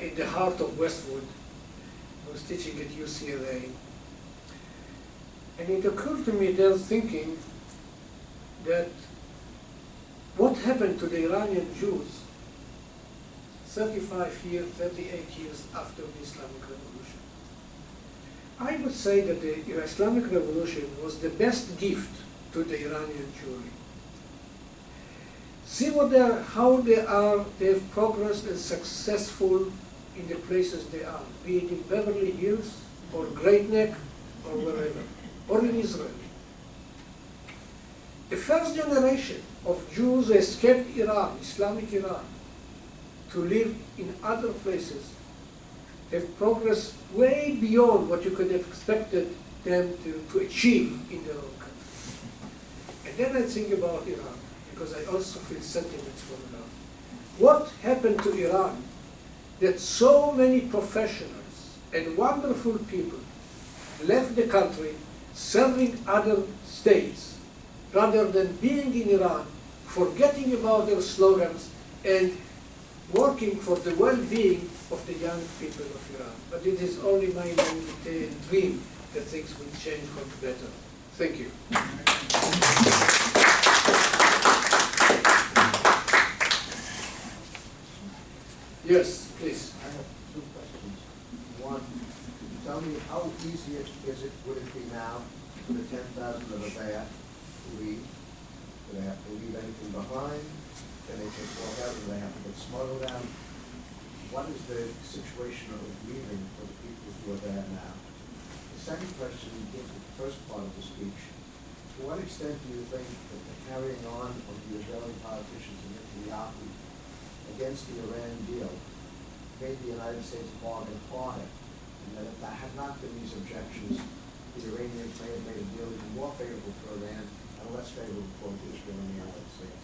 in the heart of Westwood. I was teaching at UCLA. And it occurred to me there thinking that what happened to the Iranian Jews 35 years, 38 years after the Islamic Revolution. I would say that the Islamic Revolution was the best gift to the Iranian Jewry. See how they have progressed and successful in the places they are, be it in Beverly Hills or Great Neck or wherever, or in Israel. The first generation of Jews escaped Iran, Islamic Iran, to live in other places, have progressed way beyond what you could have expected them to achieve in their own country. And then I think about Iran, because I also feel sentiments for Iran. What happened to Iran that so many professionals and wonderful people left the country serving other states rather than being in Iran, forgetting about their slogans and working for the well-being of the young people of Iran. But it is only my naivete and dream that things will change for the better. Thank you. Yes, please. I have 2 questions. One, tell me how easy would it be now for the 10,000 of the Bayat to leave? Do they have to leave anything behind? Can they just walk out? Do they have to get smuggled out? What is the situation of leaving for the people who are there now? The second question gives the first part of the speech. To what extent do you think that the carrying on of the Israeli politicians and Netanyahu against the Iran deal made the United States bargain harder, and that if there had not been these objections, the Iranians may have made a deal even more favorable for Iran and less favorable for Israel and the United States?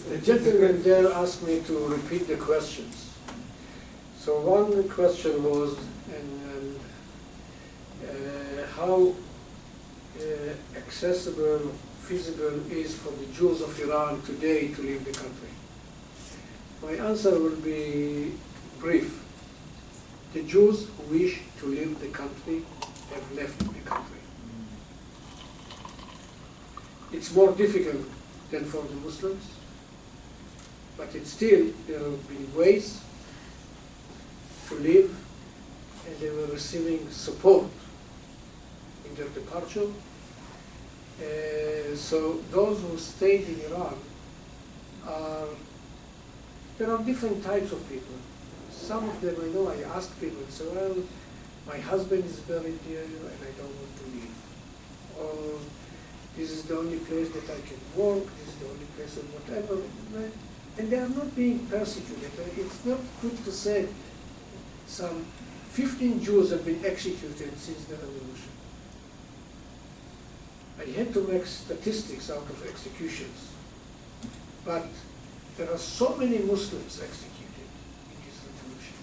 The gentleman there asked me to repeat the questions. So one question was how accessible, feasible is for the Jews of Iran today to leave the country. My answer will be brief. The Jews who wish to leave the country have left the country. It's more difficult than for the Muslims, but it's still, there have been ways to live, and they were receiving support in their departure. So those who stayed in Iran there are different types of people. Some of them I know, I ask people, so well, my husband is buried here and I don't want to leave. Or this is the only place that I can work, this is the only place or whatever. And they are not being persecuted. It's not good to say some 15 Jews have been executed since the revolution. I had to make statistics out of executions, but there are so many Muslims executed in this revolution.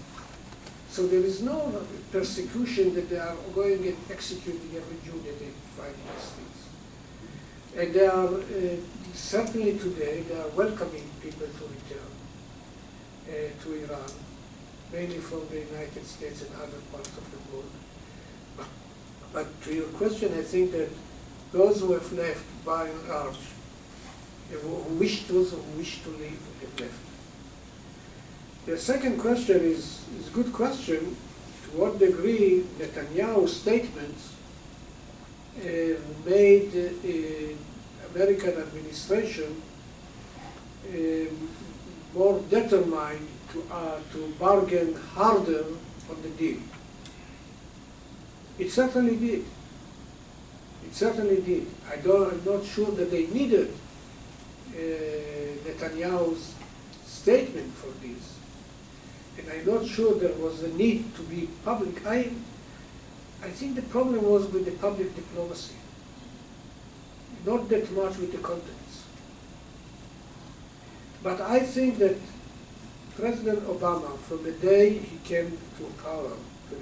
So there is no persecution that they are going and executing every Jew that they find in the streets. And they are, certainly today, they are welcoming people to return to Iran, mainly from the United States and other parts of the world. But to your question, I think that those who have left, by and large, those who wish to leave, have left. The second question is a good question. To what degree Netanyahu's statements made the American administration more determined to bargain harder on the deal? It certainly did. It certainly did. I'm not sure that they needed Netanyahu's statement for this. And I'm not sure there was a need to be public. I think the problem was with the public diplomacy, not that much with the contents. But I think that President Obama, from the day he came to power, to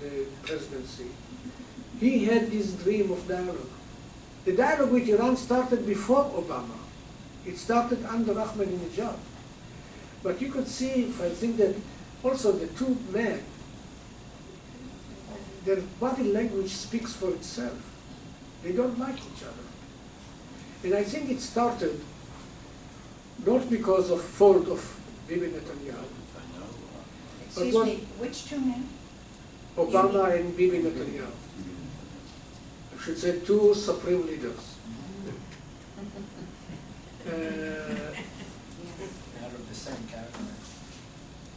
the presidency, he had this dream of dialogue. The dialogue with Iran started before Obama. It started under Ahmadinejad. But you could see, I think that also the two men, their body language speaks for itself. They don't like each other. And I think it started not because of fault of Bibi Netanyahu. Excuse me, which two men? Obama and Bibi Netanyahu. I should say two supreme leaders. Out of the same category.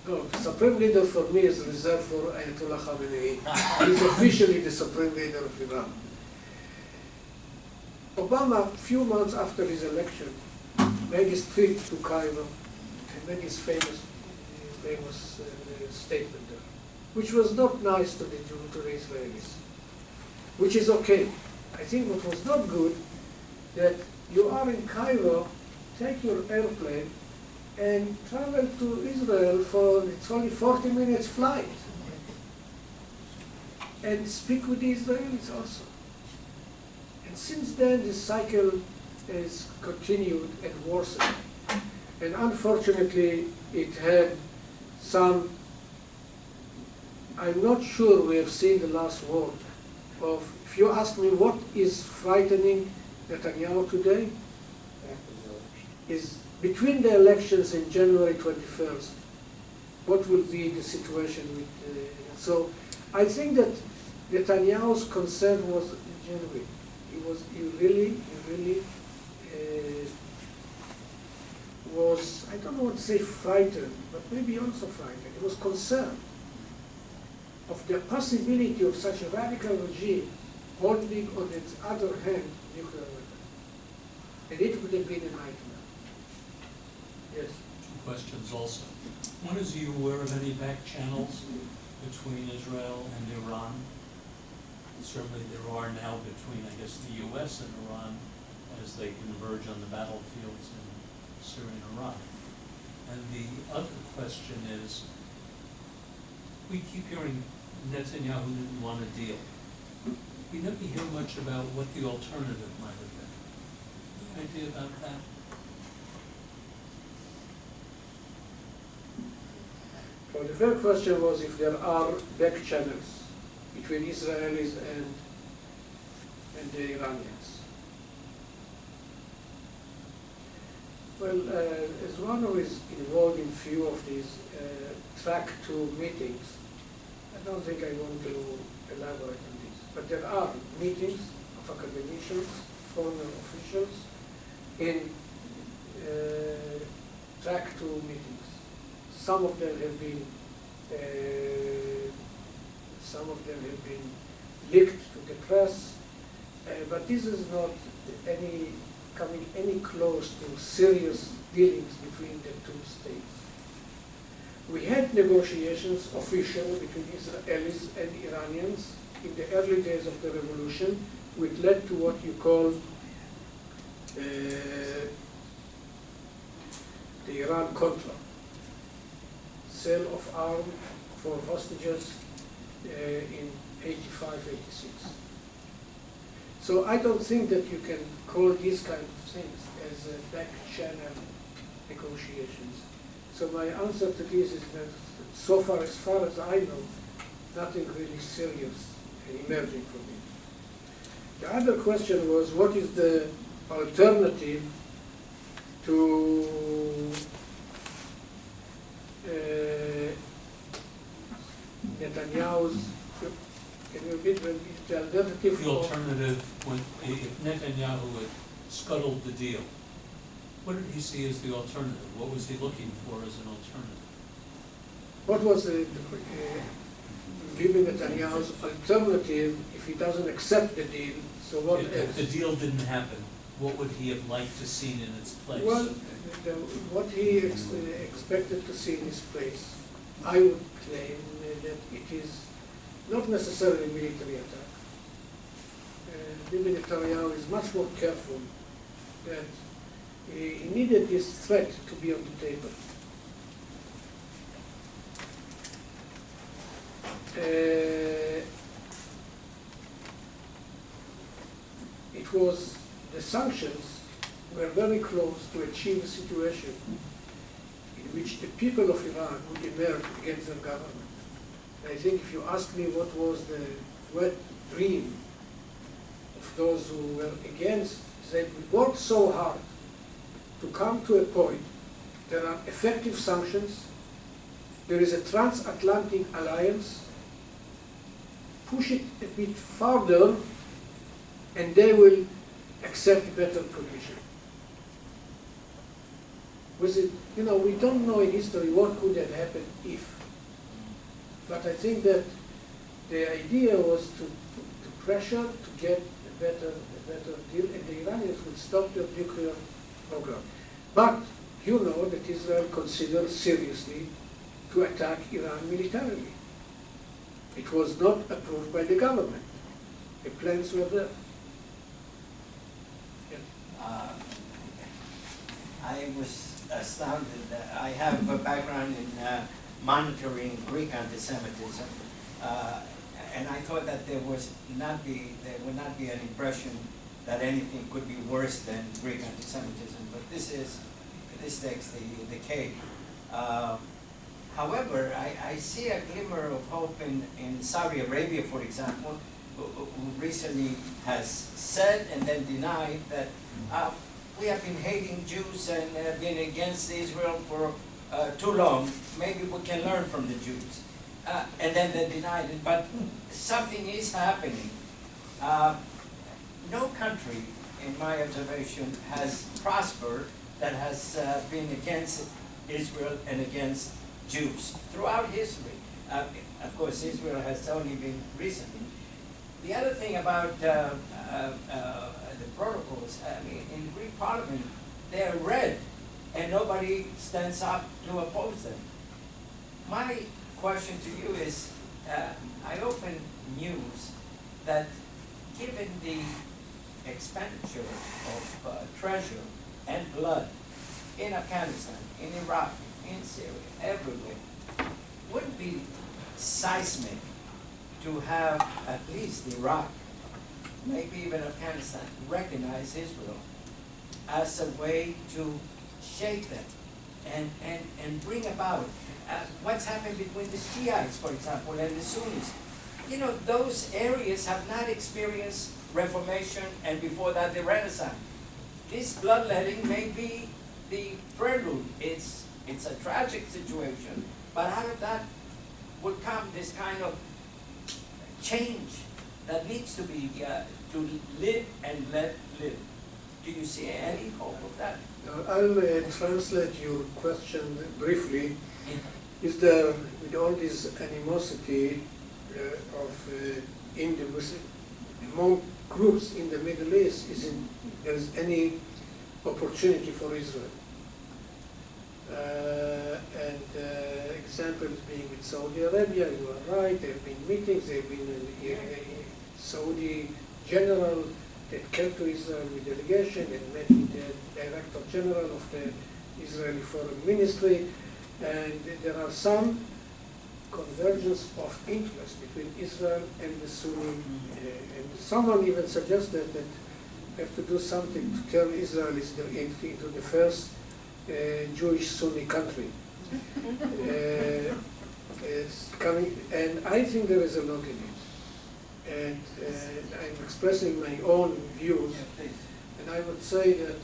No, the supreme leader for me is reserved for Ayatollah Khamenei. He's officially the supreme leader of Iran. Obama, a few months after his election, made his trip to Cairo and made his famous statement there, which was not nice to the Israelis, which is okay. I think what was not good, that you are in Cairo, take your airplane and travel to Israel it's only 40 minutes flight. And speak with the Israelis also. And since then, this cycle has continued and worsened. And unfortunately, it had some, I'm not sure we have seen the last word of, if you ask me what is frightening Netanyahu today, is between the elections in January 21st what will be the situation with, so I think that Netanyahu's concern was genuine. He really was, I don't know what to say frightened, but maybe also frightened. He was concerned of the possibility of such a radical regime holding on its other hand nuclear weapon. And it would have been a nightmare. Yes. Two questions also. One, is you aware of any back channels between Israel and Iran? Certainly there are now between, I guess, the U.S. and Iran as they converge on the battlefields in Syria and Iraq. And the other question is, we keep hearing Netanyahu didn't want a deal. We never hear much about what the alternative might have been. Any idea about that? Well, the first question was if there are back channels between Israelis and the Iranians. Well, as one who is involved in few of these track 2 meetings, I don't think I want to elaborate on this, but there are meetings of academicians, foreign officials in track 2 meetings. Some of them have been leaked to the press, but this is not coming any close to serious dealings between the two states. We had negotiations official between Israelis and Iranians in the early days of the revolution, which led to what you call the Iran-Contra, sale of arms for hostages in 85, 86. So I don't think that you can call these kind of things as back channel negotiations. So my answer to this is that so far as I know, nothing really serious emerging from it. The other question was, what is the alternative to Netanyahu's, can you repeat the alternative? The alternative, if Netanyahu had scuttled the deal, what did he see as the alternative? What was he looking for as an alternative? What was Bibi Netanyahu's alternative if he doesn't accept the deal? So what if the deal didn't happen, what would he have liked to see in its place? Well, what he expected to see in his place, I would claim that it is not necessarily a military attack. Bibi Netanyahu is much more careful that he needed this threat to be on the table. It was, the sanctions were very close to achieve a situation in which the people of Iran would emerge against their government. I think if you ask me what was the wet dream of those who were against, they worked so hard to come to a point. There are effective sanctions. There is a transatlantic alliance. Push it a bit further, and they will accept better conditions. Was it, we don't know in history what could have happened if. But I think that the idea was to pressure to get a better deal, and the Iranians would stop their nuclear program. But you know that Israel considered seriously to attack Iran militarily. It was not approved by the government. The plans were there. Yeah. I was astounded. I have a background in monitoring Greek anti-Semitism, and I thought that there would not be an impression that anything could be worse than Greek anti-Semitism, but this takes the cake. However, I see a glimmer of hope in Saudi Arabia, for example, who recently has said and then denied that we have been hating Jews and been against Israel for too long, maybe we can learn from the Jews. And then they denied it, but something is happening. No country, in my observation, has prospered that has been against Israel and against Jews throughout history. Of course, Israel has only been recently. The other thing about the protocols, I mean, in the Greek Parliament, they're read, and nobody stands up to oppose them. My question to you is, I open news that given the expenditure of treasure and blood in Afghanistan, in Iraq, in Syria, everywhere, wouldn't be seismic to have at least Iraq, maybe even Afghanistan, recognize Israel as a way to shake them and bring about what's happened between the Shiites, for example, and the Sunnis. You know, those areas have not experienced Reformation and before that the Renaissance. This bloodletting may be the prelude. It's a tragic situation, but out of that will come this kind of change that needs to be to live and let live. Do you see any hope of that? I'll translate your question briefly. Is there, with all this animosity among groups in the Middle East, there any opportunity for Israel? Examples being with Saudi Arabia, you are right, there have been meetings, there have been a Saudi general that came to Israel with delegation and met with the Director General of the Israeli Foreign Ministry, and there are some convergence of interest between Israel and the Sunni, and someone even suggested that we have to do something to turn Israel into the first Jewish Sunni country. And I think there is a lot in it. And I'm expressing my own views, and I would say that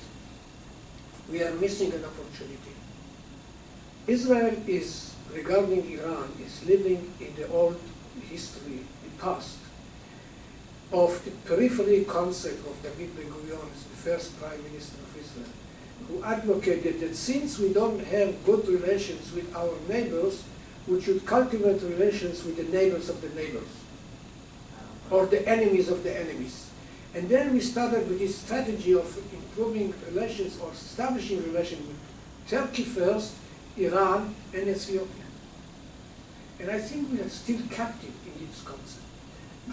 we are missing an opportunity. Israel is, regarding Iran, is living in the old history, the past, of the periphery concept of David Ben-Gurion as the first Prime Minister of Israel, who advocated that since we don't have good relations with our neighbors, we should cultivate relations with the neighbors of the neighbors, or the enemies of the enemies. And then we started with this strategy of improving relations or establishing relations with Turkey first, Iran, and Ethiopia. And I think we are still captive in this concept.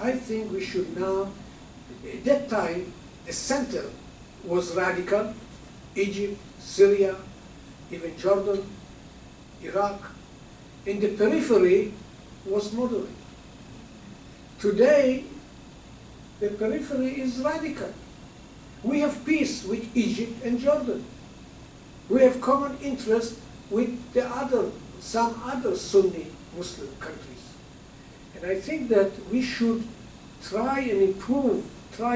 I think we should now, at that time, the center was radical, Egypt, Syria, even Jordan, Iraq, and the periphery was moderate. Today, the periphery is radical. We have peace with Egypt and Jordan. We have common interest with some other Sunni Muslim countries. And I think that we should try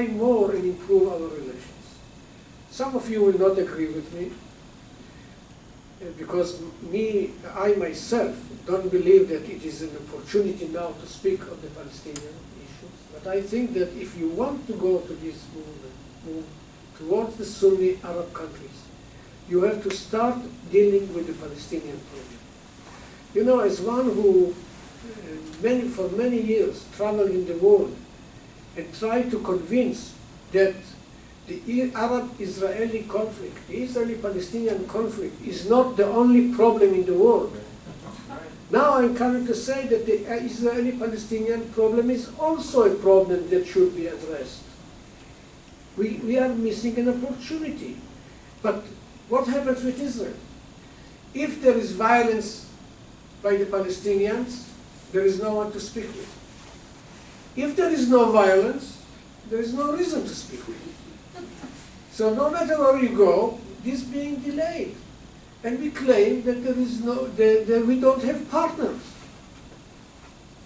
more and improve our relations. Some of you will not agree with me, because I myself don't believe that it is an opportunity now to speak of the Palestinian issues. But I think that if you want to go to this move towards the Sunni Arab countries, you have to start dealing with the Palestinian problem. You know, as one who for many years traveled in the world and tried to convince that the Arab-Israeli conflict, the Israeli-Palestinian conflict, is not the only problem in the world. Now I'm coming to say that the Israeli-Palestinian problem is also a problem that should be addressed. We are missing an opportunity. But what happens with Israel? If there is violence by the Palestinians, there is no one to speak with. If there is no violence, there is no reason to speak with. So no matter where you go, this is being delayed. And we claim that that we don't have partners,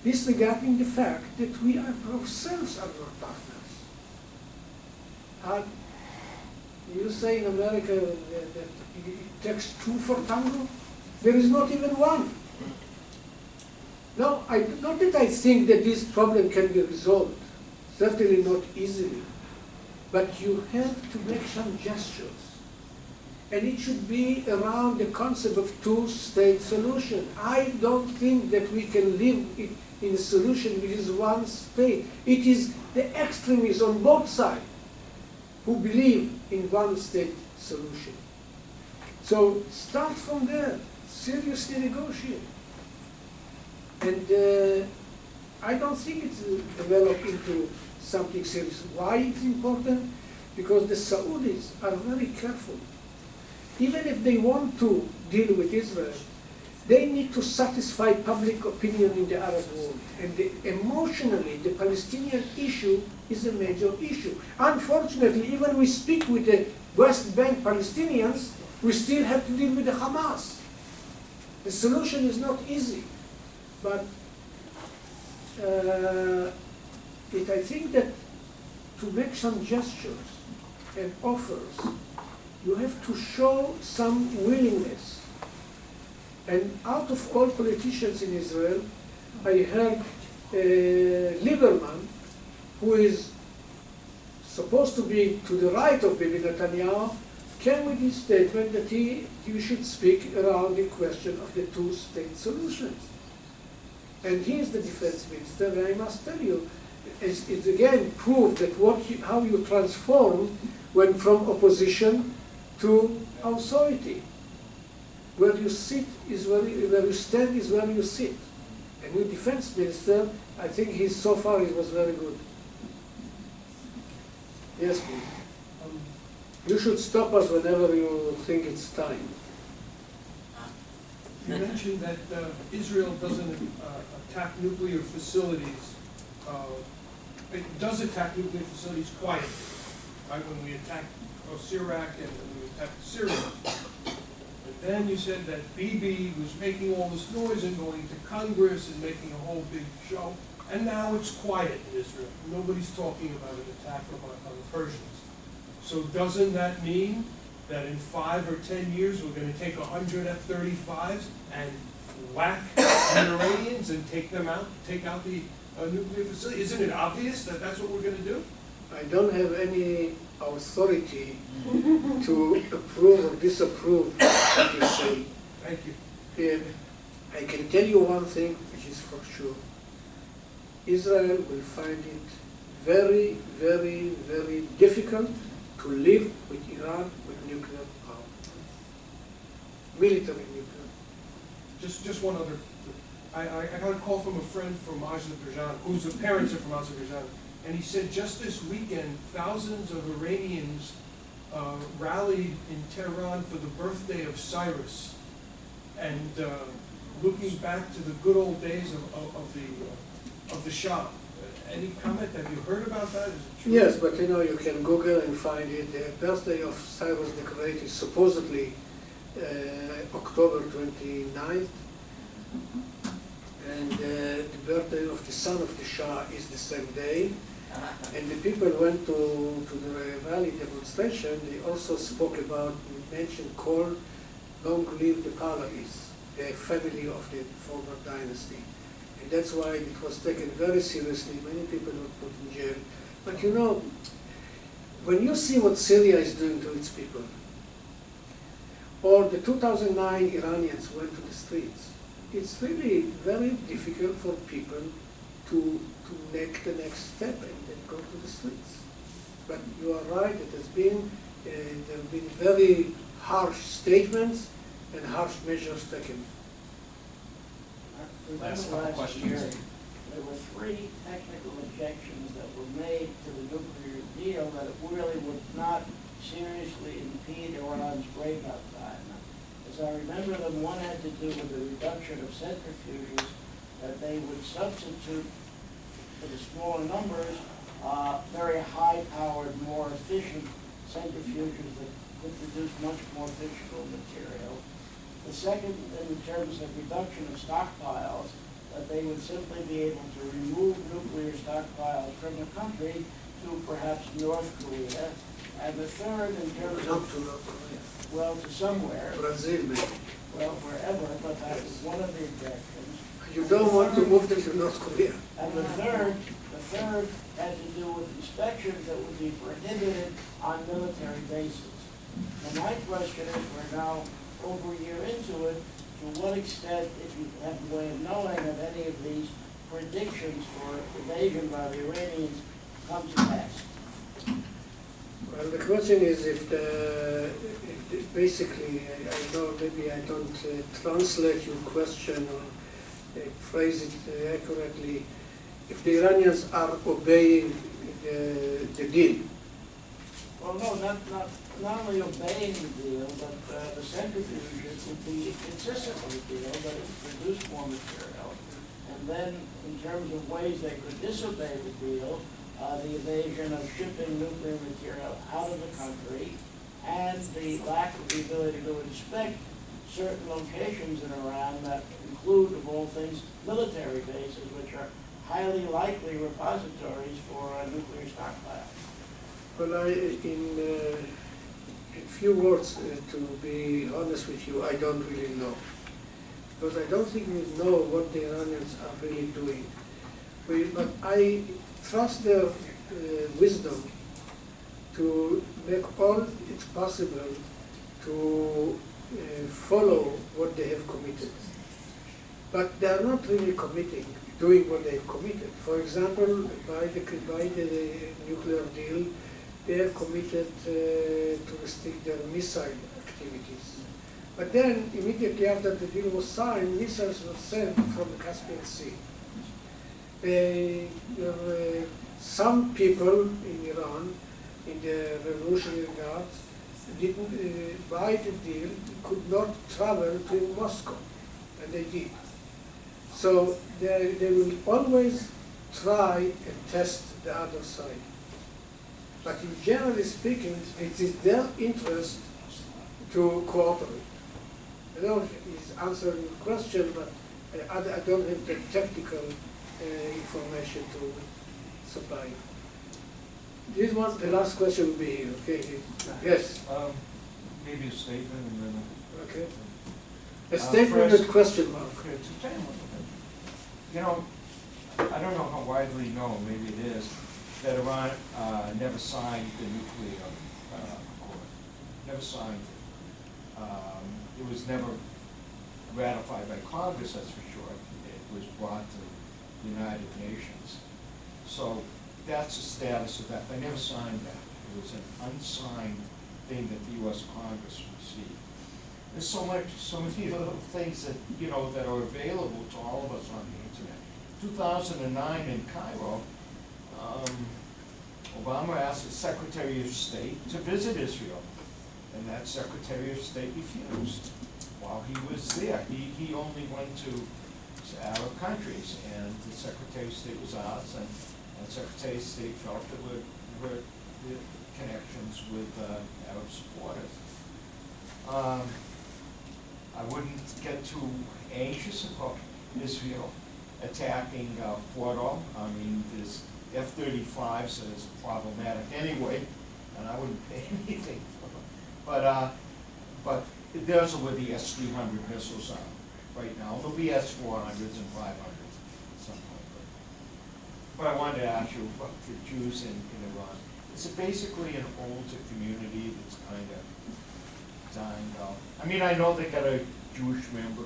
disregarding the fact that we ourselves are not partners. You say in America that it takes two for tango? There is not even one. No, not that I think that this problem can be resolved, certainly not easily, but you have to make some gestures. And it should be around the concept of two-state solution. I don't think that we can live in a solution which is one state. It is the extremists on both sides who believe in one-state solution. So start from there, seriously negotiate. And I don't think it's developed into something serious. Why it's important? Because the Saudis are very careful. Even if they want to deal with Israel, they need to satisfy public opinion in the Arab world. And emotionally, the Palestinian issue is a major issue. Unfortunately, even we speak with the West Bank Palestinians, we still have to deal with the Hamas. The solution is not easy. But I think that to make some gestures and offers, you have to show some willingness. And out of all politicians in Israel, I heard Lieberman, who is supposed to be to the right of Bibi Netanyahu, came with his statement that you should speak around the question of the two-state solutions. And he is the defense minister, and I must tell you, it's again proved that how you transform when from opposition to authority. Where you sit is where you stand is where you sit. And with defense minister, I think so far he was very good. Yes, please. You should stop us whenever you think it's time. You mentioned that Israel doesn't attack nuclear facilities. It does attack nuclear facilities quietly, right? When we attacked Iraq and when we attacked Syria. But then you said that Bibi was making all this noise and going to Congress and making a whole big show. And now it's quiet in Israel. Nobody's talking about an attack on the Persians. So doesn't that mean that in 5 or 10 years we're going to take 100 F-35s and whack the Iranians and take out the nuclear facility? Isn't it obvious that that's what we're going to do? I don't have any authority to approve or disapprove what you say. Thank you. I can tell you one thing, which is for sure. Israel will find it very, very, very difficult to live with Iran with nuclear power, military nuclear. Just one other. I got a call from a friend from Azerbaijan, whose parents are from Azerbaijan, and he said just this weekend, thousands of Iranians rallied in Tehran for the birthday of Cyrus, and looking back to the good old days of the Shah. Any comment? Have you heard about that? Is it true? Yes, but you can Google and find it. The birthday of Cyrus the Great is supposedly October 29th. And the birthday of the son of the Shah is the same day. And the people went to the rally demonstration. They also spoke about, called Long Live the Pahlavis, the family of the former dynasty. And that's why it was taken very seriously. Many people were put in jail. But when you see what Syria is doing to its people, or the 2009 Iranians went to the streets, it's really very difficult for people to make the next step and then go to the streets. But you are right, there have been very harsh statements and harsh measures taken. Last year, there were 3 technical objections that were made to the nuclear deal that it really would not seriously impede Iran's breakup time. As I remember them, one had to do with the reduction of centrifuges, that they would substitute for the smaller numbers very high-powered, more efficient centrifuges that could produce much more fissionable material. The second, in terms of reduction of stockpiles, that they would simply be able to remove nuclear stockpiles from the country to perhaps North Korea. And the third, in terms of, Not to North Korea. well, to somewhere. Brazil, maybe. well, forever, but that was one of the objections. You don't want to move them to North Korea. And the third had to do with inspections that would be prohibited on military bases. And my question is, we're now over a year into it, to what extent, if you have a way of knowing if any of these predictions for invasion by the Iranians come to pass? Well, the question is if basically, I know maybe I don't translate your question or phrase it accurately, if the Iranians are obeying the deal. Well, no, not only obeying the deal, but the centrifuges would be consistent with the deal, but it would produce more material. And then, in terms of ways they could disobey the deal, the evasion of shipping nuclear material out of the country, and the lack of the ability to inspect certain locations in Iran that include, of all things, military bases, which are highly likely repositories for a nuclear stockpile. Well, in few words, to be honest with you, I don't really know. Because I don't think we know what the Iranians are really doing. But I trust their wisdom to make all it's possible to follow what they have committed. But they are not really doing what they have committed. For example, by the nuclear deal, they have committed to restrict their missile activities. But then, immediately after the deal was signed, missiles were sent from the Caspian Sea. Some people in Iran, in the Revolutionary Guards, didn't by the deal, could not travel to Moscow, and they did. So they will always try and test the other side. But in generally speaking, it is their interest to cooperate. I don't know if it's answering your question, but I don't have the technical information to supply. This one, the last question will be here, okay? Yes? Maybe a statement and then Okay. A statement with question mark. okay, you know, I don't know how widely known, maybe it is, that Iran never signed the nuclear accord. Never signed it. It was never ratified by Congress, that's for sure. It was brought to the United Nations. So that's the status of that. They never signed that. It was an unsigned thing that the U.S. Congress received. There's so many little things that, you know, that are available to all of us on the internet. 2009 in Cairo, Obama asked the Secretary of State to visit Israel, and that Secretary of State refused. While he was there, he only went to Arab countries, and the Secretary of State was asked, and the Secretary of State felt there were connections with Arab supporters. I wouldn't get too anxious about Israel attacking Fordo. I mean, this F-35s is problematic anyway, and I wouldn't pay anything for them. But those are where the S-300 missiles are right now. There'll be S-400s and 500s at some point. But I wanted to ask you about the Jews in Iran. Is it basically an older community that's kind of dying out? I mean, I know they got a Jewish member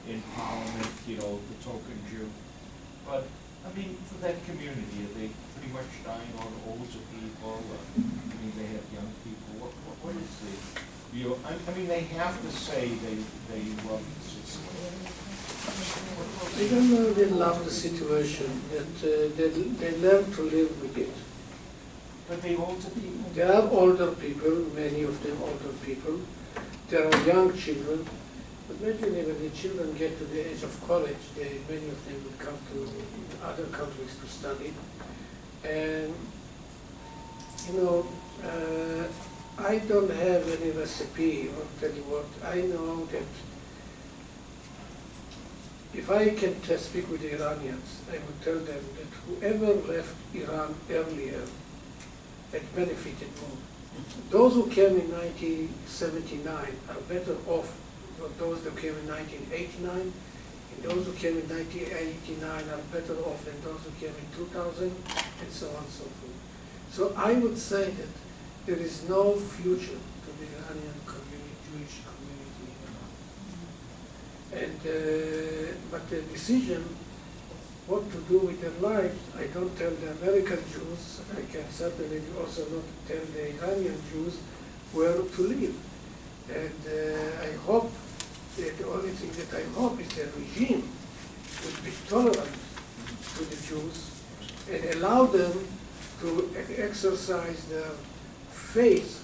in parliament, you know, the token Jew. But, I mean, for that community, are they pretty much dying out of older people? I mean, they have young people. What is the view? I mean, they have to say they love the situation. I don't know they love the situation, that they learn to live with it. But they older people? There are older people, many of them older people. There are young children. But imagine when the children get to the age of college, many of them will come to other countries to study. And, you know, I don't have any recipe or tell you what. I know that if I can speak with the Iranians, I would tell them that whoever left Iran earlier had benefited more. Those who came in 1979 are better off those that came in 1989, and those who came in 1989 are better off than those who came in 2000, and so on and so forth. So I would say that there is no future to the Iranian community, Jewish community in Iran. And, but the decision what to do with their lives, I don't tell the American Jews, I can certainly also not tell the Iranian Jews where to live. And I hope, the only thing that I hope is the regime would be tolerant to the Jews and allow them to exercise their faith,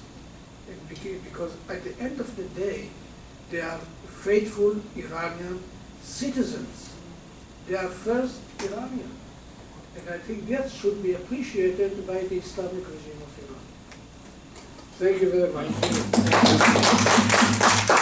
and because at the end of the day, they are faithful Iranian citizens. They are first Iranian. And I think that should be appreciated by the Islamic regime of Iran. Thank you very much.